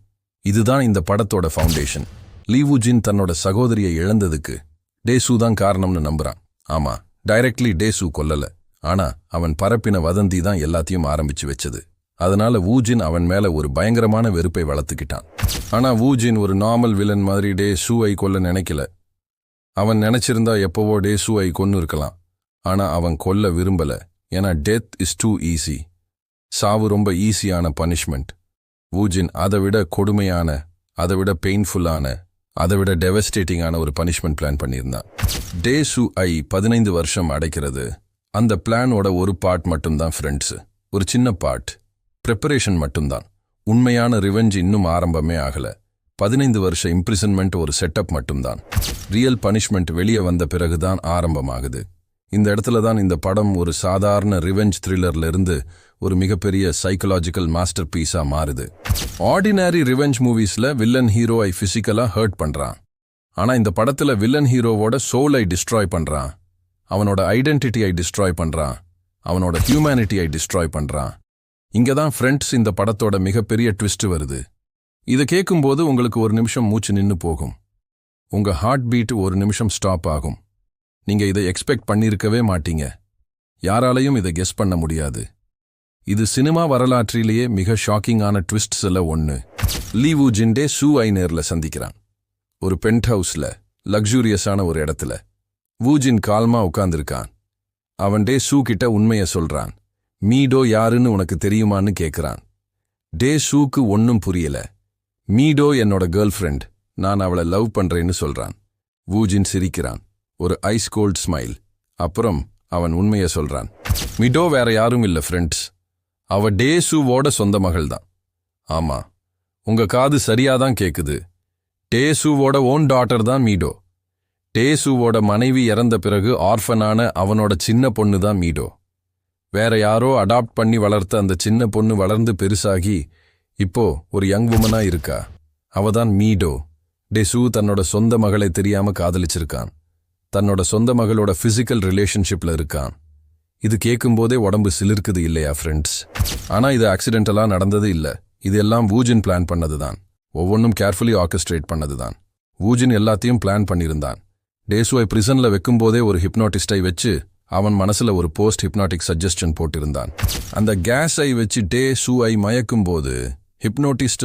இதுதான் இந்த படத்தோட ஃபவுண்டேஷன். லீவூஜின் தன்னோட சகோதரியை இழந்ததுக்கு டேசு தான் காரணம்னு நம்புறான். ஆமா, டைரக்ட்லி டேசு கொல்லல. ஆனா அவன் பரப்பின வதந்தி தான் எல்லாத்தையும் ஆரம்பிச்சு வச்சது. அதனால வூஜின் அவன் மேல ஒரு பயங்கரமான வெறுப்பை வளர்த்துக்கிட்டான். ஆனா வூஜின் ஒரு நார்மல் வில்லன் மாதிரி டேசுவை கொல்ல நினைக்கல. அவன் நினைச்சிருந்தா எப்பவோ டேசுவை கொன்னு இருக்கலாம். ஆனா அவன் கொல்ல விரும்பல. ஏன்னா டெத் இஸ் டூ ஈஸி. சாவு ரொம்ப ஈஸியான பனிஷ்மெண்ட். வூஜின் அதை விட கொடுமையான, அதை விட பெயின்ஃபுல்லான, அதை விட டெவஸ்டேட்டிங்கான ஒரு பனிஷ்மெண்ட் பிளான் பண்ணியிருந்தான். டேசு ஐ 15 வருஷம் அடைக்கிறது. அந்த பிளானோட ஒரு பார்ட் மட்டும்தான் ஃப்ரெண்ட்ஸு. ஒரு சின்ன பார்ட். ப்ரிப்பரேஷன் மட்டும்தான். உண்மையான ரிவெஞ்ச் இன்னும் ஆரம்பமே ஆகல. 15 வருஷ இம்ப்ரிசன்மெண்ட் ஒரு செட்டப் மட்டும்தான். ரியல் பனிஷ்மெண்ட் வெளியே வந்த பிறகுதான் ஆரம்பமாகுது. இந்த இடத்துல தான் இந்த படம் ஒரு சாதாரண ரிவெஞ்ச் த்ரில்லர்ல இருந்து ஒரு மிகப்பெரிய சைக்கலாஜிக்கல் மாஸ்டர் பீஸா மாறுது. ஆர்டினரி ரிவெஞ்ச் மூவிஸ்ல வில்லன் ஹீரோவை பிசிக்கலா ஹர்ட் பண்றான். ஆனா இந்த படத்துல வில்லன் ஹீரோவோட சோலை டிஸ்ட்ராய் பண்றான். அவனோட ஐடென்டிட்டியை டிஸ்ட்ராய் பண்றான். அவனோட ஹியூமனிட்டியை டிஸ்ட்ராய் பண்றான். இங்கதான் ஃப்ரெண்ட்ஸ் இந்த படத்தோட மிகப்பெரிய ட்விஸ்ட் வருது. இதை கேட்கும்போது உங்களுக்கு ஒரு நிமிஷம் மூச்சு நின்னு போகும். உங்க ஹார்ட் பீட் ஒரு நிமிஷம் ஸ்டாப் ஆகும். நீங்க இதை எக்ஸ்பெக்ட் பண்ணியிருக்கவே மாட்டீங்க. யாராலையும் இதை கெஸ் பண்ண முடியாது. இது சினிமா வரலாற்றிலேயே மிக ஷாக்கிங்கான ட்விஸ்ட்ஸ்ல ஒன்னு. லீவூஜின் டேசு ஐ நேர்ல சந்திக்கிறான். ஒரு பென்ட் ஹவுஸ்ல, லக்ஸூரியஸான ஒரு இடத்துல. வூஜின் கால்மா உட்கார்ந்திருக்கான். அவன் டேசு கிட்ட உண்மைய சொல்றான். மீடோ யாருன்னு உனக்கு தெரியுமான்னு கேட்கிறான். டேசூக்கு ஒன்னும் புரியல. மீடோ என்னோட கேர்ள் ஃப்ரெண்ட், நான் அவளை லவ் பண்றேன்னு சொல்றான். வூஜின் சிரிக்கிறான். ஒரு ஐஸ் கோல்ட் ஸ்மைல். அப்புறம் அவன் உண்மைய சொல்றான். மீடோ வேற யாரும் இல்ல ஃப்ரெண்ட்ஸ். அவ டேசுவோட சொந்த மகள் தான். ஆமா, உங்க காது சரியாதான் கேக்குது. டேசுவோட ஓன் டாட்டர் தான் மீடோ. டேசுவோட மனைவி இறந்த பிறகு ஆர்ஃபனான அவனோட சின்ன பொண்ணு தான் மீடோ. வேற யாரோ அடாப்ட் பண்ணி வளர்த்த அந்த சின்ன பொண்ணு வளர்ந்து பெருசாகி இப்போ ஒரு யங் உமனா இருக்கா. அவதான் மீடோ. டேசு தன்னோட சொந்த மகளை தெரியாம காதலிச்சிருக்கான். தன்னோட சொந்த மகளோட பிசிக்கல் ரிலேஷன்ஷிப்ல இருக்கான். இது கேட்கும்போதே உடம்பு சிலிர்க்குது இல்லையா ஃப்ரெண்ட்ஸ்? ஆனா இது ஆக்சிடென்டலா நடந்தது இல்ல. இது எல்லாம் வூஜின் பிளான் பண்ணதுதான். ஒவ்வொன்றும் கேர்ஃபுல்லி ஆர்கெஸ்ட்ரேட் பண்ணதுதான். வூஜின் எல்லாத்தையும் பிளான் பண்ணியிருந்தான். டேசுவை பிரிசன்ல வைக்கும்போதே ஒரு ஹிப்னாட்டிஸ்டை வச்சு அவன் மனசுல ஒரு போஸ்ட் ஹிப்னாட்டிக் சஜஸ்ஷன் போட்டிருந்தான். அந்த கேஸை வச்சு டேசுவை மயக்கும்போது ஹிப்னோட்டிஸ்ட்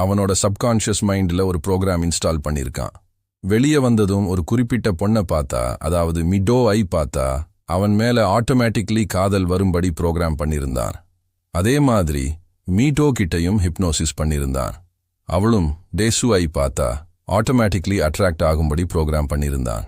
அவனோட சப்கான்ஷியஸ் மைண்ட்ல ஒரு ப்ரோக்ராம் இன்ஸ்டால் பண்ணியிருக்கான். வெளியே வந்ததும் ஒரு குறிப்பிட்ட பொண்ணை பார்த்தா, அதாவது மிடோ ஐ பார்த்தா, அவன் மேல ஆட்டோமேட்டிக்லி காதல் வரும்படி ப்ரோக்ராம் பண்ணியிருந்தான். அதே மாதிரி மீடோ கிட்டையும் ஹிப்னோசிஸ் பண்ணியிருந்தான். அவளும் டேசு ஐ பார்த்தா ஆட்டோமேட்டிக்லி அட்ராக்ட் ஆகும்படி ப்ரோக்ராம் பண்ணியிருந்தான்.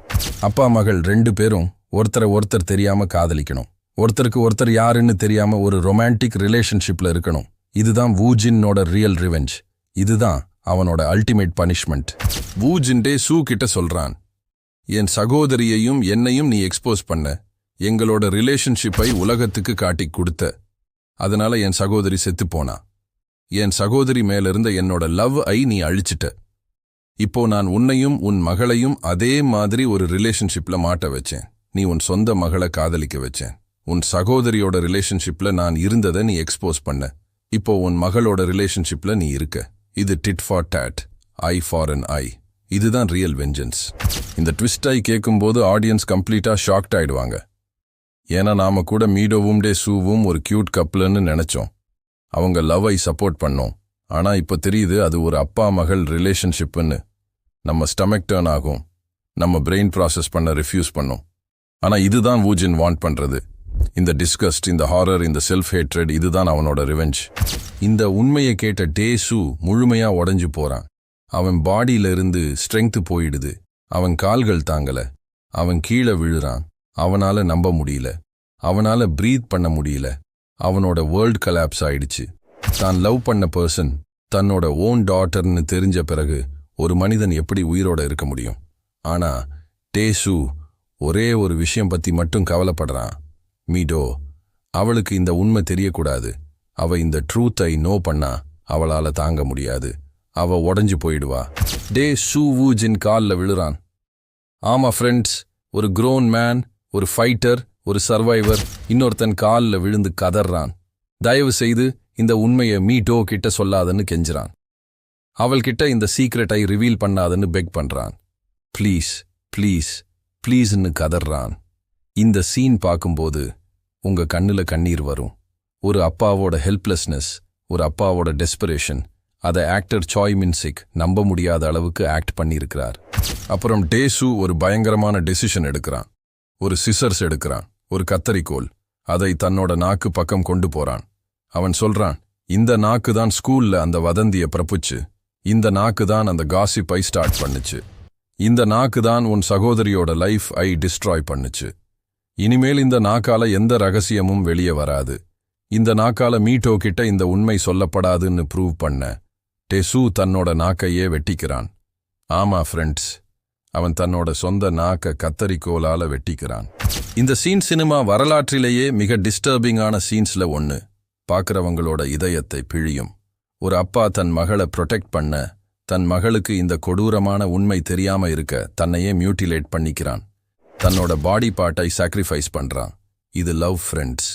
அப்பா மகள் 2 பேரும் ஒருத்தரை ஒருத்தர் தெரியாம காதலிக்கணும். ஒருத்தருக்கு ஒருத்தர் யாருன்னு தெரியாம ஒரு ரொமான்டிக் ரிலேஷன்ஷிப்ல இருக்கணும். இதுதான் வூஜினோட ரியல் ரிவெஞ்ச். இதுதான் அவனோட அல்டிமேட் பனிஷ்மெண்ட். வூஜின் டேசு கிட்ட சொல்றான், என் சகோதரியையும் என்னையும் நீ எக்ஸ்போஸ் பண்ண. எங்களோட ரிலேஷன்ஷிப்பை உலகத்துக்கு காட்டிக் கொடுத்த. அதனால என் சகோதரி செத்து போனா. என் சகோதரி மேலிருந்த என்னோட லவ் ஐ நீ அழிச்சிட்ட. இப்போ நான் உன்னையும் உன் மகளையும் அதே மாதிரி ஒரு ரிலேஷன்ஷிப்ல மாட்ட வச்சேன். நீ உன் சொந்த மகளை காதலிக்க வச்சேன். உன் சகோதரியோட ரிலேஷன்ஷிப்ல நான் இருந்ததை நீ எக்ஸ்போஸ் பண்ண. இப்போ உன் மகளோட ரிலேஷன்ஷிப்ல நீ இருக்க. இது did for dot, I for an ஐ. இதுதான் ரியல் வெஞ்சன்ஸ். இந்த ட்விஸ்ட் ஐ கேட்கும்போது ஆடியன்ஸ் கம்ப்ளீட்டா ஷாக்ட் ஆயிடுவாங்க. ஏன்னா நாம கூட மீடோவும் டேசுவும் ஒரு கியூட் கப்லன்னு நினைச்சோம். அவங்க லவ் ஐ சப்போர்ட் பண்ணோம். ஆனா இப்ப தெரியுது அது ஒரு அப்பா மகள் ரிலேஷன்ஷிப்னு. நம்ம ஸ்டமக் டர்ன் ஆகும். நம்ம பிரெயின் ப்ராசஸ் பண்ண ரிஃப்யூஸ் பண்ணோம். ஆனா இதுதான் வூஜின் வாண்ட் பண்றது. இந்த டிஸ்கஸ்ட், இந்த ஹாரர், இந்த செல்ஃப் ஹேட்ரட், இதுதான் அவனோட ரிவெஞ்ச். இந்த உண்மையை கேட்ட டேசு முழுமையா உடைஞ்சு போறான். அவன் பாடியில இருந்து ஸ்ட்ரெங்த் போயிடுது. அவன் கால்கள் தாங்கல. அவன் கீழே விழுறான். அவனால நம்ப முடியல. அவனால பிரீத் பண்ண முடியல. அவனோட வேர்ல்ட் கலாப்ஸ் ஆயிடுச்சு. தான் லவ் பண்ண பர்சன் தன்னோட ஓன் டாட்டர்னு தெரிஞ்ச பிறகு ஒரு மனிதன் எப்படி உயிரோட இருக்க முடியும்? ஆனா டேசு ஒரே ஒரு விஷயம் பத்தி மட்டும் கவலைப்படுறான். மீடோ. அவளுக்கு இந்த உண்மை தெரியக்கூடாது. அவ இந்த ட்ரூத்தை நோ பண்ணா அவளால தாங்க முடியாது. அவ உடைஞ்சு போயிடுவா. டேசு வூஜின் கால்ல விழுறான். ஆமா ஃப்ரெண்ட்ஸ், ஒரு க்ரோன் மேன், ஒரு ஃபைட்டர், ஒரு சர்வைவர் இன்னொருத்தன் கால்ல விழுந்து கதறான். தயவு செய்து இந்த உண்மையை மீடோ கிட்ட சொல்லாதன்னு கெஞ்சுறான். அவள்கிட்ட இந்த சீக்ரெட்டை ரிவீல் பண்ணாதுன்னு பெக் பண்றான். ப்ளீஸ் ப்ளீஸ் ப்ளீஸ்ன்னு கதறான். இந்த சீன் பார்க்கும்போது உங்க கண்ணுல கண்ணீர் வரும். ஒரு அப்பாவோட ஹெல்ப்லெஸ்னஸ், ஒரு அப்பாவோட டெஸ்பரேஷன், அதை ஆக்டர் சாய் மின்சிக் நம்ப முடியாத அளவுக்கு ஆக்ட் பண்ணியிருக்கிறார். அப்புறம் டேசு ஒரு பயங்கரமான டெசிஷன் எடுக்கிறான். ஒரு சிசர்ஸ் எடுக்கிறான், ஒரு கத்தரிக்கோல். அதை தன்னோட நாக்கு பக்கம் கொண்டு போறான். அவன் சொல்றான், இந்த நாக்கு தான் ஸ்கூல்ல அந்த வதந்திய பிரப்புச்சு. இந்த நாக்கு தான் அந்த காசிப்பை ஸ்டார்ட் பண்ணுச்சு. இந்த நாக்கு தான் உன் சகோதரியோட லைஃப் ஐ டிஸ்ட்ராய் பண்ணுச்சு. இனிமேல் இந்த நாக்கால எந்த ரகசியமும் வெளியே வராது. இந்த நாக்கால மீட்டோ கிட்ட இந்த உண்மை சொல்லப்படாதுன்னு ப்ரூவ் பண்ண டெசு தன்னோட நாக்கையே வெட்டிக்கிறான். ஆமா ஃப்ரெண்ட்ஸ், அவன் தன்னோட சொந்த நாக்க கத்தரிக்கோலால வெட்டிக்கிறான். இந்த சீன் சினிமா வரலாற்றிலேயே மிக டிஸ்டர்பிங்கான சீன்ஸ்ல ஒன்னு. பார்க்கறவங்களோட இதயத்தை பிழியும். ஒரு அப்பா தன் மகளை ப்ரொடெக்ட் பண்ண, தன் மகளுக்கு இந்த கொடூரமான உண்மை தெரியாம இருக்க தன்னையே மியூட்டிலேட் பண்ணிக்கிறான். தன்னோட பாடி பார்ட்டை சாக்ரிஃபைஸ் பண்றான். இது லவ் ஃப்ரெண்ட்ஸ்.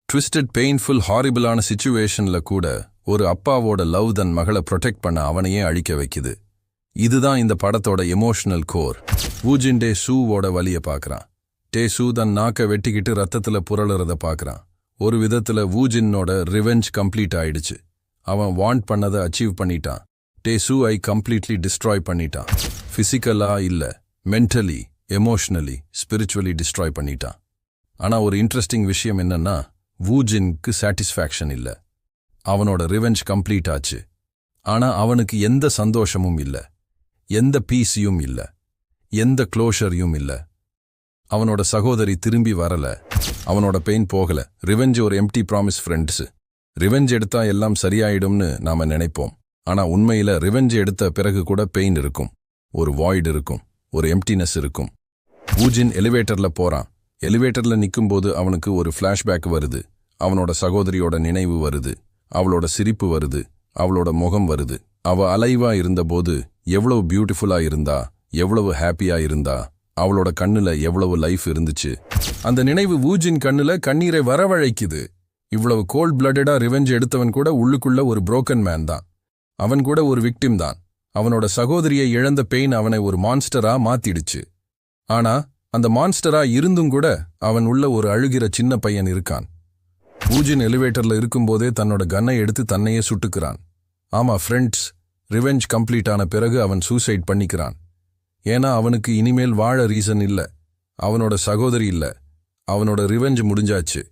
ட்விஸ்டட், பெயின்ஃபுல், ஹாரிபிளான சிச்சுவேஷன்ல கூட ஒரு அப்பாவோட லவ் தன் மகளை ப்ரொடெக்ட் பண்ண அவனையே அழிக்க வைக்குது. இதுதான் இந்த படத்தோட எமோஷனல் கோர். வூஜின் டேசூவோட வலிய பார்க்கறான். டேசு தன் நாக்க வெட்டிக்கிட்டு ரத்தத்துல புரளுறத பார்க்கறான். ஒரு விதத்துல வூஜின்னோட ரிவெஞ்ச் கம்ப்ளீட் ஆயிடுச்சு. அவன் வாண்ட் பண்ணதை அச்சீவ் பண்ணிட்டான். டேசு ஐ கம்ப்ளீட்லி டிஸ்ட்ராய் பண்ணிட்டான். பிசிக்கலா இல்ல, மென்டலி, எமோஷனலி, ஸ்பிரிச்சுவலி டிஸ்ட்ராய் பண்ணிட்டான். ஆனா ஒரு இன்ட்ரெஸ்டிங் விஷயம் என்னன்னா, வூஜின்க்கு சாட்டிஸ்ஃபேக்ஷன் இல்ல. அவனோட ரிவெஞ்ச் கம்ப்ளீட் ஆச்சு. ஆனா அவனுக்கு எந்த சந்தோஷமும் இல்ல, எந்த பீஸையும் இல்ல, எந்த க்ளோஷரையும் இல்ல. அவனோட சகோதரி திரும்பி வரல, அவனோட பெயின் போகல. ரிவெஞ்ச் ஒரு எம்டி ப்ராமிஸ் ஃப்ரெண்ட்ஸ். ரிவெஞ்ச் எடுத்தா எல்லாம் சரியாயிடும்னு நாம நினைப்போம். ஆனா உண்மையில ரிவெஞ்ச் எடுத்த பிறகு கூட பெயின் இருக்கும், ஒரு வாய்டு இருக்கும், ஒரு எம்டினஸ் இருக்கும். வூஜின் எலிவேட்டர்ல போறான். எலிவேட்டர்ல நிக்கும்போது அவனுக்கு ஒரு ஃப்ளாஷ்பேக் வருது. அவனோட சகோதரியோட நினைவு வருது, அவளோட சிரிப்பு வருது, அவளோட முகம் வருது. அவ அலைவா இருந்தபோது எவ்வளவு பியூட்டிஃபுல்லா இருந்தா, எவ்வளவு ஹாப்பியா இருந்தா, அவளோட கண்ணுல எவ்வளவு லைஃப் இருந்துச்சு. அந்த நினைவு வூஜின் கண்ணுல கண்ணீரை வரவழைக்குது. இவ்வளவு கோல்ட் பிளட்டடா ரிவெஞ்ச் எடுத்தவன் கூட உள்ளுக்குள்ள ஒரு புரோக்கன் மேன் தான். அவன் கூட ஒரு விக்டிம் தான். அவனோட சகோதரியை இழந்த பெயின் அவனை ஒரு மான்ஸ்டரா மாத்திடுச்சு. ஆனா அந்த மான்ஸ்டரா இருந்தும் கூட அவன் உள்ள ஒரு அழுகிற சின்ன பையன் இருக்கான். வூஜின் எலிவேட்டர்ல இருக்கும்போதே தன்னோட கன்னை எடுத்து தன்னையே சுட்டுக்கிறான். ஆமா ஃப்ரெண்ட்ஸ், ரிவெஞ்ச் கம்ப்ளீட் ஆன பிறகு அவன் சூசைட் பண்ணிக்கிறான். ஏன்னா அவனுக்கு இனிமேல் வாழ ரீசன் இல்ல. அவனோட சகோதரி இல்ல, அவனோட ரிவெஞ்ச் முடிஞ்சாச்சு.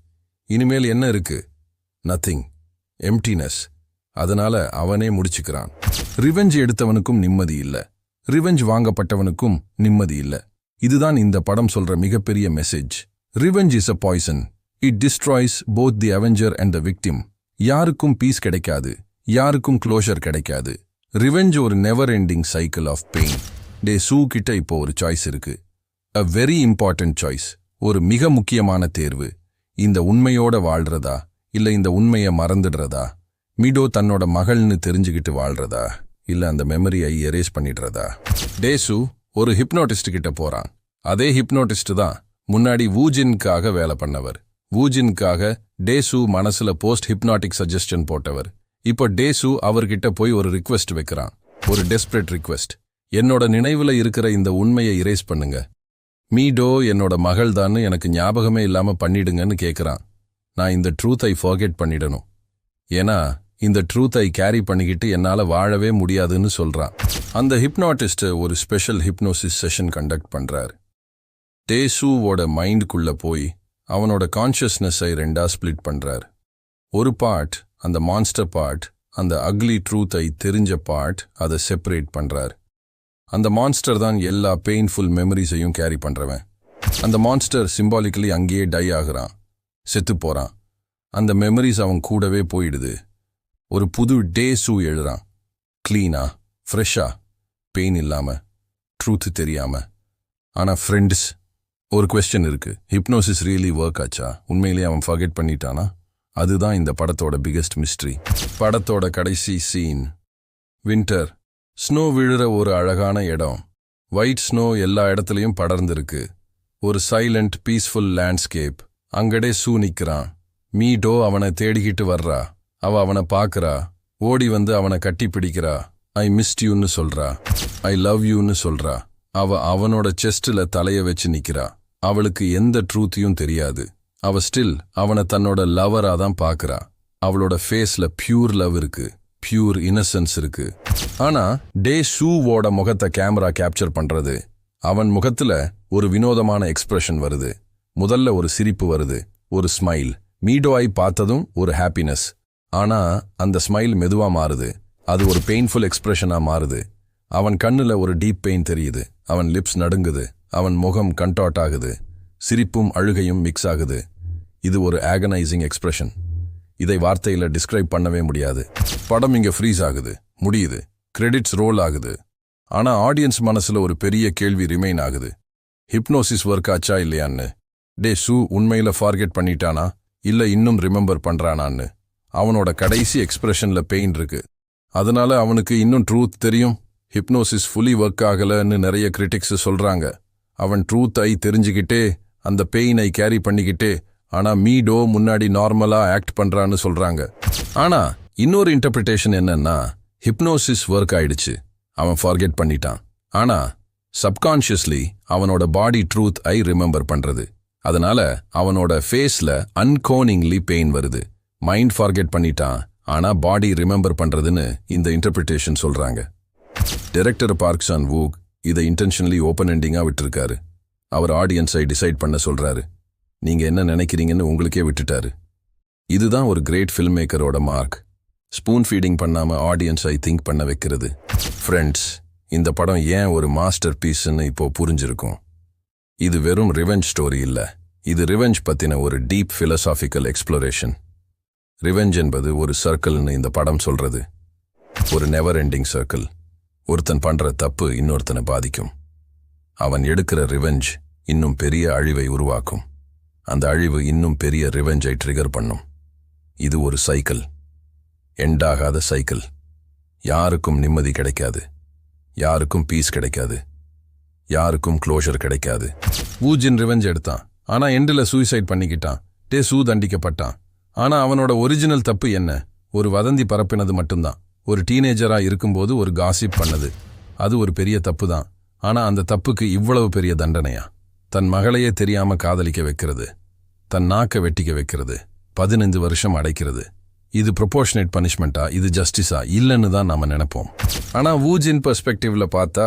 இனிமேல் என்ன இருக்கு? Nothing, emptiness. அதனால அவனே முடிச்சுக்கிறான். ரிவெஞ்ச் எடுத்தவனுக்கும் நிம்மதி இல்ல, ரிவெஞ்ச் வாங்கப்பட்டவனுக்கும் நிம்மதி இல்ல. இதுதான் இந்த படம் சொல்ற மிகப்பெரிய message. Revenge is a poison. It destroys both the avenger and the victim. யாருக்கும் பீஸ் கிடைக்காது, யாருக்கும் க்ளோஷர் கிடைக்காது. ரிவெஞ்ச் ஒரு never ending cycle of pain. Daesu கிட்ட இப்போ ஒரு சாய்ஸ் இருக்கு. அ வெரி இம்பார்ட்டன்ட் சாய்ஸ், ஒரு மிக முக்கியமான தேர்வு. இந்த உண்மையோட வாழ்றதா, இல்ல இந்த உண்மையை மறந்துடுறதா? மீடோ தன்னோட மகள்னு தெரிஞ்சுக்கிட்டு வாழ்றதா, இல்ல அந்த மெமரியை எரேஸ் பண்ணிடுறதா? டேசு ஒரு ஹிப்னோட்டிஸ்ட் கிட்ட போறான். அதே ஹிப்னோட்டிஸ்ட் தான் முன்னாடி வூஜின்காக வேலை பண்ணவர். வூஜின்காக டேசு மனசுல போஸ்ட் ஹிப்னாட்டிக் சஜஸ்ஷன் போட்டவர். இப்போ டேசு அவர்கிட்ட போய் ஒரு ரிக்வெஸ்ட் வைக்கிறான், ஒரு டெஸ்பரேட் ரிக்வெஸ்ட். என்னோட நினைவுல இருக்கிற இந்த உண்மையை இரேஸ் பண்ணுங்க. மீடோ என்னோட மகள் தான்னு எனக்கு ஞாபகமே இல்லாம பண்ணிடுங்கன்னு கேட்குறான். நான் இந்த ட்ரூத்தை ஃபர்கெட் பண்ணிடணும், ஏன்னா இந்த ட்ரூத்தை கேரி பண்ணிக்கிட்டு என்னால வாழவே முடியாதுன்னு சொல்றான். அந்த ஹிப்னாட்டிஸ்ட் ஒரு ஸ்பெஷல் ஹிப்னோசிஸ் செஷன் கண்டக்ட் பண்றாரு. டேசூவோட மைண்டுக்குள்ள போய் அவனோட கான்ஷியஸ்னஸை ரெண்டா ஸ்பிளிட் பண்றார். ஒரு பார்ட், அந்த மான்ஸ்டர் பார்ட், அந்த அக்லி ட்ரூத்தை தெரிஞ்ச பார்ட், அதை செப்பரேட் பண்றார். அந்த மான்ஸ்டர் தான் எல்லா பெயின்ஃபுல் மெமரிஸையும் கேரி பண்றவன். அந்த மான்ஸ்டர் சிம்பாலிக்கலி அங்கேயே டை ஆகுறான், செத்து போறான். அந்த மெமரிஸ் அவன் கூடவே போயிடுது. ஒரு புது டேசு எழுறான், கிளீனா, ஃப்ரெஷ்ஷா, பெயின் இல்லாம, ட்ரூத் தெரியாம. ஆனா ஃப்ரெண்ட்ஸ், ஒரு கொஸ்டின் இருக்கு. ஹிப்னோசிஸ் ரியலி ஒர்க் ஆச்சா? உண்மையிலேயே அவன் ஃபர்கெட் பண்ணிட்டானா? அதுதான் இந்த படத்தோட பிகெஸ்ட் மிஸ்ட்ரி. படத்தோட கடைசி சீன், வின்டர், ஸ்னோ விழுற ஒரு அழகான இடம். ஒயிட் ஸ்னோ எல்லா இடத்துலையும் படர்ந்திருக்கு. ஒரு சைலண்ட் பீஸ்ஃபுல் லேண்ட்ஸ்கேப். அங்கடே சூ நிக்கிறான். மீடோ அவனை தேடிக்கிட்டு வர்றா. அவ அவனை பார்க்கறா, ஓடி வந்து அவனை கட்டி பிடிக்கிறா. ஐ மிஸ்ட் யூன்னு சொல்றா, ஐ லவ் யூன்னு சொல்றா. அவனோட செஸ்ட்ல தலைய வச்சு நிக்கிறா. அவளுக்கு எந்த ட்ரூத்தையும் தெரியாது. அவ ஸ்டில் அவனை தன்னோட லவரா தான் பாக்குறா. அவளோட ஃபேஸ்ல பியூர் லவ் இருக்கு, பியூர் இன்னசென்ஸ் இருக்கு. ஆனா டே ஷூவோட முகத்தை கேமரா கேப்சர் பண்றது. அவன் முகத்துல ஒரு வினோதமான எக்ஸ்பிரஷன் வருது. முதல்ல ஒரு சிரிப்பு வருது, ஒரு ஸ்மைல். மீடோவை பார்த்ததும் ஒரு ஹாப்பினஸ். ஆனா அந்த ஸ்மைல் மெதுவா மாறுது. அது ஒரு பெயின்ஃபுல் எக்ஸ்பிரஷனா மாறுது. அவன் கண்ணுல ஒரு டீப் பெயின் தெரியுது. அவன் லிப்ஸ் நடுங்குது. அவன் முகம் கண்டாட் ஆகுது. சிரிப்பும் அழுகையும் மிக்ஸ் ஆகுது. இது ஒரு ஆகனைசிங் எக்ஸ்பிரஷன். இதை வார்த்தையில டிஸ்கிரைப் பண்ணவே முடியாது. படம் இங்க ஃப்ரீஸ் ஆகுது, முடியுது, கிரெடிட்ஸ் ரோல் ஆகுது. ஆனா ஆடியன்ஸ் மனசுல ஒரு பெரிய கேள்வி ரிமைன் ஆகுது. ஹிப்னோசிஸ் ஒர்க் ஆச்சா இல்லையான்னு. டே ஷூ உண்மையில ஃபார்கெட் பண்ணிட்டானா இல்ல இன்னும் ரிமெம்பர் பண்றானான்னு. அவனோட கடைசி எக்ஸ்பிரஷன்ல பெயின் இருக்கு. அதனால அவனுக்கு இன்னும் ட்ரூத் தெரியும். ஹிப்னோசிஸ் ஃபுல்லி ஒர்க் ஆகலன்னு நிறைய கிரிட்டிக்ஸ் சொல்றாங்க. அவன் ட்ரூத்தை தெரிஞ்சுக்கிட்டே அந்த பெயினை கேரி பண்ணிக்கிட்டே ஆனா மீடோ முன்னாடி நார்மலா ஆக்ட் பண்றான்னு சொல்றாங்க. ஆனா இன்னொரு இன்டர்பிரிட்டேஷன் என்னன்னா, ஹிப்னோசிஸ் ஒர்க் ஆயிடுச்சு, அவன் ஃபார்கெட் பண்ணிட்டான். ஆனா சப்கான்ஷியஸ்லி அவனோட பாடி ட்ரூத் ஐ ரிமெம்பர் பண்றது. அதனால அவனோட ஃபேஸ்ல அன்கோனிங்லி பெயின் வருது. மைண்ட் ஃபார்கெட் பண்ணிட்டான், ஆனா பாடி ரிமெம்பர் பண்றதுன்னு இந்த இன்டர்பிரிட்டேஷன் சொல்றாங்க. டைரக்டர் பார்க் சான் வூக் இதை இன்டென்ஷனலி ஓப்பன் எண்டிங்கா விட்டுருக்காரு. அவர் ஆடியன்ஸை டிசைட் பண்ண சொல்றாரு. நீங்க என்ன நினைக்கிறீங்கன்னு உங்களுக்கே விட்டுட்டாரு. இதுதான் ஒரு கிரேட் ஃபில்ம் மேக்கரோட மார்க். ஸ்பூன் ஃபீடிங் பண்ணாம ஆடியன்ஸை திங்க் பண்ண வைக்கிறது. ஃப்ரெண்ட்ஸ், இந்த படம் ஏன் ஒரு மாஸ்டர் பீஸ்ன்னு இப்போ புரிஞ்சிருக்கும். இது வெறும் ரிவெஞ்ச் ஸ்டோரி இல்ல. இது ரிவெஞ்ச் பத்தின ஒரு டீப் பிலசாபிக்கல் எக்ஸ்ப்ளோரேஷன். ரிவெஞ்ச் என்பது ஒரு சர்க்கிள்னு இந்த படம் சொல்றது. ஒரு நெவர் எண்டிங் சர்க்கிள். ஒருத்தன் பண்ற தப்பு இன்னொருத்தனை பாதிக்கும். அவன் எடுக்கிற ரிவெஞ்ச் இன்னும் பெரிய அழிவை உருவாக்கும். அந்த அழிவு இன்னும் பெரிய ரிவெஞ்சை ட்ரிகர் பண்ணும். இது ஒரு சைக்கிள், எண்டாகாத சைக்கிள். யாருக்கும் நிம்மதி கிடைக்காது, யாருக்கும் பீஸ் கிடைக்காது, யாருக்கும் க்ளோஷர் கிடைக்காது. வூஜின் ரிவெஞ்ச் எடுத்தான், ஆனா எண்டில் சூசைட் பண்ணிக்கிட்டான். டே ஷூ தண்டிக்கப்பட்டான். ஆனா அவனோட ஒரிஜினல் தப்பு என்ன? ஒரு வதந்தி பரப்பினது மட்டும்தான். ஒரு டீனேஜரா இருக்கும்போது ஒரு காசிப் பண்ணது. அது ஒரு பெரிய தப்பு தான். ஆனா அந்த தப்புக்கு இவ்வளவு பெரிய தண்டனையா? தன் மகளையே தெரியாம காதலிக்க வைக்கிறது, தன் நாக்க வெட்டிக்க வைக்கிறது, 15 வருஷம் அடைக்கிறது. இது ப்ரொபோர்ஷனேட் பனிஷ்மெண்டா? இது ஜஸ்டிஸா? இல்லைன்னு தான் நாம நினைப்போம். ஆனா வூஜின் பெர்ஸ்பெக்டிவ்ல பார்த்தா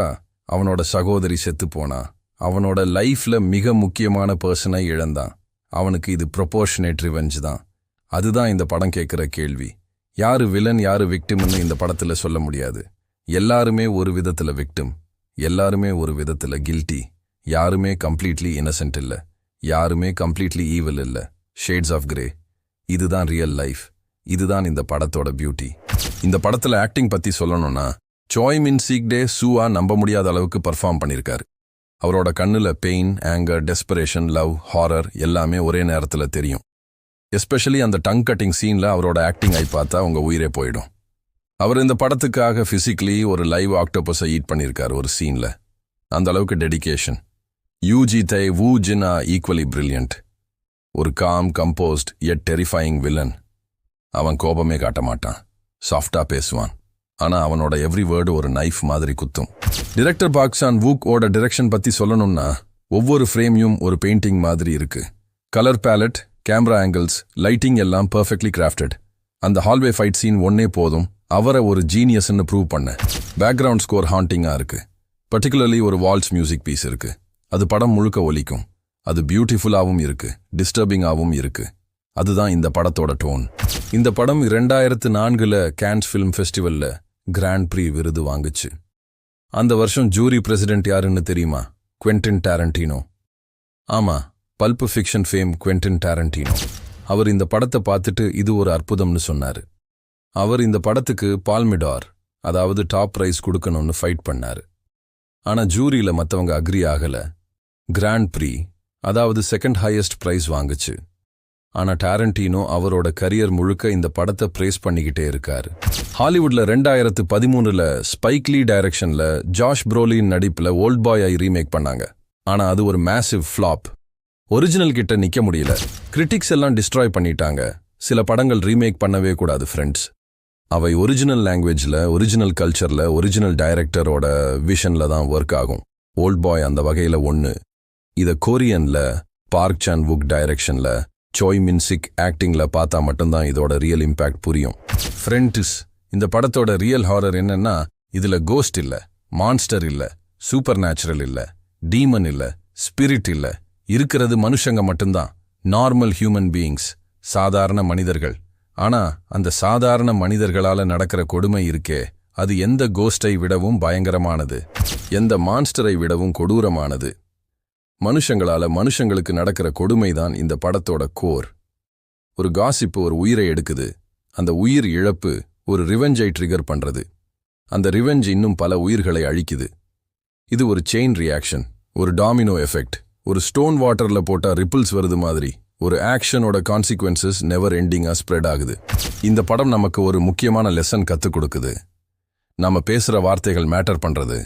அவனோட சகோதரி செத்து போனா. அவனோட லைஃப்ல மிக முக்கியமான பர்சனை இழந்தான். அவனுக்கு இது ப்ரொபோர்ஷனேட் ரிவெஞ்ச் தான். அதுதான் இந்த படம் கேட்கிற கேள்வி. யாரு வில்லன் யாரு விக்டிம்னு இந்த படத்துல சொல்ல முடியாது. எல்லாருமே ஒரு விதத்துல விக்டிம், எல்லாருமே ஒரு விதத்துல கில்ட்டி. யாருமே கம்ப்ளீட்லி இன்னசென்ட் இல்ல, யாருமே கம்ப்ளீட்லி ஈவில் இல்ல. Shades of grey. இதுதான் ரியல் லைஃப். இதுதான் இந்த படத்தோட பியூட்டி. இந்த படத்துல ஆக்டிங் பத்தி சொல்லணும்னா, சோய் மின் சீக் டே ஷூவா நம்ப முடியாத அளவுக்கு பர்ஃபார்ம் பண்ணியிருக்காரு. அவரோட கண்ணுல pain, anger, desperation, love, horror எல்லாமே ஒரே நேரத்துல தெரியும். எஸ்பெஷலி அந்த டங் கட்டிங் சீன்ல அவரோட ஆக்டிங் ஐ பார்த்தா உங்க உயிரே போயிடும். அவர் இந்த படத்துக்காக பிசிக்கலி ஒரு லைவ் ஆக்டோபஸை ஈட் பண்ணியிருக்காரு ஒரு சீன்ல. அந்த அளவுக்கு dedication. Yoo Ji Tae Woo Jin are equally brilliant. ஒரு calm, composed yet terrifying villain. அவன் கோபமே காட்ட மாட்டான், சாஃப்டா பேசுவான். ஆனா அவனோட எவ்ரி வேர்டு ஒரு நைஃப் மாதிரி குத்தும். டைரக்டர் பார்க் சான் வூக் ஓட டைரக்ஷன் பத்தி சொல்லணும்னா, ஒவ்வொரு ஃப்ரேமையும் ஒரு பெயிண்டிங் மாதிரி இருக்கு. Colour ballot, camera angles, lighting எல்லாம் பெர்ஃபெக்ட்லி கிராஃப்டட். அந்த ஹால்வே ஃபைட் சீன் ஒன்னே போதும் அவரை ஒரு ஜீனியஸ்ன்னு ப்ரூவ் பண்ண. பேக்ரவுண்ட் ஸ்கோர் ஹாண்டிங்கா இருக்கு. பர்டிகுலர்லி ஒரு வால்ஸ் மியூசிக் பீஸ் இருக்கு. அது படம் முழுக்க ஒலிக்கும். அது பியூட்டிஃபுல்லாவும் இருக்கு, டிஸ்டர்பிங்காவும் இருக்கு. அதுதான் இந்த படத்தோட டோன். இந்த படம் 2004 கேன்ஸ் ஃபிலிம் ஃபெஸ்டிவல்ல கிராண்ட் ப்ரீ விருது வாங்குச்சு. அந்த வருஷம் ஜூரி பிரசிடென்ட் யாருன்னு தெரியுமா? Quentin Tarantino. ஆமா, Pulp Fiction fame Quentin Tarantino. அவர் இந்த படத்தை பார்த்துட்டு இது ஒரு அற்புதம்னு சொன்னாரு. அவர் இந்த படத்துக்கு பால்மிடார், அதாவது டாப் பிரைஸ் கொடுக்கணும்னு ஃபைட் பண்ணாரு. ஆனா ஜூரியில மத்தவங்க அக்ரி ஆகல. கிராண்ட் ப்ரீ, அதாவது செகண்ட் ஹையஸ்ட் பிரைஸ் வாங்குச்சு. ஆனா டாரன்டினோ அவரோட கரியர் முழுக்க இந்த படத்தை பிரேஸ் பண்ணிக்கிட்டே இருக்காரு. ஹாலிவுட்ல 2013 ஸ்பைக் லீ டைரக்ஷன்ல ஜாஷ் ப்ரோலின் நடிப்புல ஓல்ட் பாய் ஐ ரீமேக் பண்ணாங்க. ஆனா அது ஒரு மேசிவ் ஃப்ளாப். ஒரிஜினல் கிட்ட நிக்க முடியல. கிரிட்டிக்ஸ் எல்லாம் டிஸ்ட்ராய் பண்ணிட்டாங்க. சில படங்கள் ரீமேக் பண்ணவே கூடாது ஃப்ரெண்ட்ஸ். அவை ஒரிஜினல் லாங்குவேஜில், ஒரிஜினல் கல்ச்சரில், ஒரிஜினல் டைரக்டரோட விஷனில் தான் ஒர்க் ஆகும். ஓல்ட் பாய் அந்த வகையில் ஒன்று. இதை கொரியனில் பார்க் சான் வுக் டைரக்ஷனில், சோய் மின் சிக் ஆக்டிங்கில் பார்த்தா மட்டும்தான் இதோட ரியல் இம்பேக்ட் புரியும். ஃப்ரெண்ட்ஸ், இந்த படத்தோட ரியல் ஹாரர் என்னன்னா, இதில் கோஸ்ட் இல்லை, மான்ஸ்டர் இல்லை, சூப்பர் நேச்சுரல் இல்லை, டீமன் இல்லை, ஸ்பிரிட் இல்லை. இருக்கிறது மனுஷங்க மட்டும்தான். நார்மல் ஹியூமன் பீயிங்ஸ், சாதாரண மனிதர்கள். ஆனா அந்த சாதாரண மனிதர்களால நடக்கிற கொடுமை இருக்கே, அது எந்த கோஸ்டை விடவும் பயங்கரமானது, எந்த மான்ஸ்டரை விடவும் கொடூரமானது. மனுஷங்களால மனுஷங்களுக்கு நடக்கிற கொடுமைதான் இந்த படத்தோட கோர். ஒரு காசிப்பு ஒரு உயிரை எடுக்குது. அந்த உயிர் இழப்பு ஒரு ரிவெஞ்சை ட்ரிகர் பண்றது. அந்த ரிவெஞ்ச் இன்னும் பல உயிர்களை அழிக்குது. இது ஒரு செயின் ரியாக்ஷன், ஒரு டாமினோ எஃபெக்ட். ஒரு ஸ்டோன் வாட்டர்ல போட்டா ரிப்பிள்ஸ் வருது மாதிரி ஒரு ஆக்ஷனோட கான்சிக்வன்சஸ் நெவர் எண்டிங்கா ஸ்ப்ரெட் ஆகுது. இந்த படம் நமக்கு ஒரு முக்கியமான லெசன் கத்துக் கொடுக்குது. நாம பேசுற வார்த்தைகள் மேட்டர் பண்றது.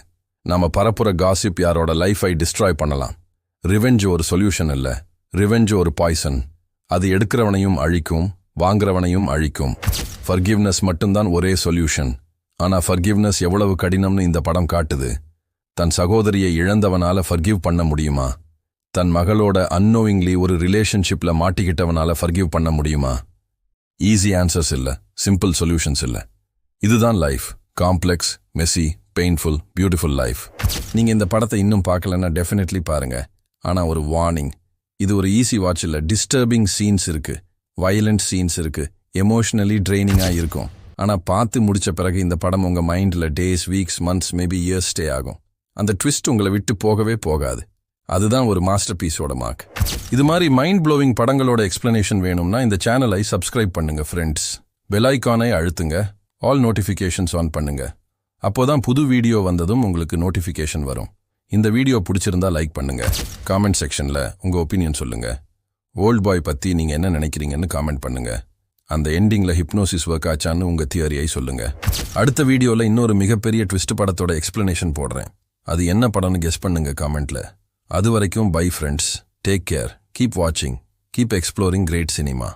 நாம பரப்புற காசிப் யாரோட லைஃபை டிஸ்ட்ராய் பண்ணலாம். ரிவெஞ்ச் ஒரு சொல்யூஷன் இல்ல, ரிவெஞ்ச் ஒரு பாய்சன். அது எடுக்கிறவனையும் அழிக்கும், வாங்குறவனையும் அழிக்கும். ஃபர்கிவ்னஸ் மட்டும்தான் ஒரே சொல்யூஷன். ஆனா ஃபர்கிவ்னஸ் எவ்வளவு கடினம்னு இந்த படம் காட்டுது. தன் சகோதரியை இழந்தவனால ஃபர்கிவ் பண்ண முடியுமா? தன் மகளோட அன்னோவிங்லி ஒரு ரிலேஷன்ஷிப்ல மாட்டிக்கிட்டவனால ஃபர்கிவ் பண்ண முடியுமா? ஈஸி ஆன்சர்ஸ் இல்ல, சிம்பிள் சொல்யூஷன்ஸ் இல்ல. இதுதான் life. Complex, Messi, painful, beautiful life. நீங்க இந்த படத்தை இன்னும் பார்க்கலன்னா டெஃபினெட்லி பாருங்க. ஆனா ஒரு வார்னிங், இது ஒரு ஈஸி வாட்ச் இல்ல. டிஸ்டர்பிங் சீன்ஸ் இருக்கு, வயலண்ட் சீன்ஸ் இருக்கு, எமோஷனலி ட்ரெயினிங்கா இருக்கும். ஆனா பார்த்து முடிச்ச பிறகு இந்த படம் உங்க மைண்ட்ல days, weeks, months, maybe years stay ஆகும். அந்த ட்விஸ்ட் உங்களை விட்டு போகவே போகாது. அதுதான் ஒரு மாஸ்டர் பீஸோட மார்க். இது மாதிரி மைண்ட் ப்ளோவிங் படங்களோட எக்ஸ்பிளனேஷன் வேணும்னா இந்த சேனலை சப்ஸ்கிரைப் பண்ணுங்க ஃப்ரெண்ட்ஸ். பெல் ஐகானை அழுத்துங்க, ஆல் நோட்டிஃபிகேஷன்ஸ் ஆன் பண்ணுங்க. அப்போதான் புது வீடியோ வந்ததும் உங்களுக்கு நோட்டிஃபிகேஷன் வரும். இந்த வீடியோ பிடிச்சிருந்தா லைக் பண்ணுங்க. காமெண்ட் செக்ஷன்ல உங்க ஒப்பீனியன் சொல்லுங்க. ஓல்ட் பாய் பத்தி நீங்க என்ன நினைக்கிறீங்கன்னு காமெண்ட் பண்ணுங்க. அந்த எண்டிங்ல ஹிப்னோசிஸ் ஒர்க் ஆச்சான்னு உங்க தியரியை சொல்லுங்க. அடுத்த வீடியோல இன்னொரு மிகப்பெரிய ட்விஸ்ட் படத்தோட எக்ஸ்பிளனேஷன் போடுறேன். அது என்ன படம்னு கெஸ் பண்ணுங்க காமெண்ட்ல. அது வரைக்கும் bye friends, take care, keep வாட்சிங், கீப் எக்ஸ்ப்ளோரிங் கிரேட் சினிமா.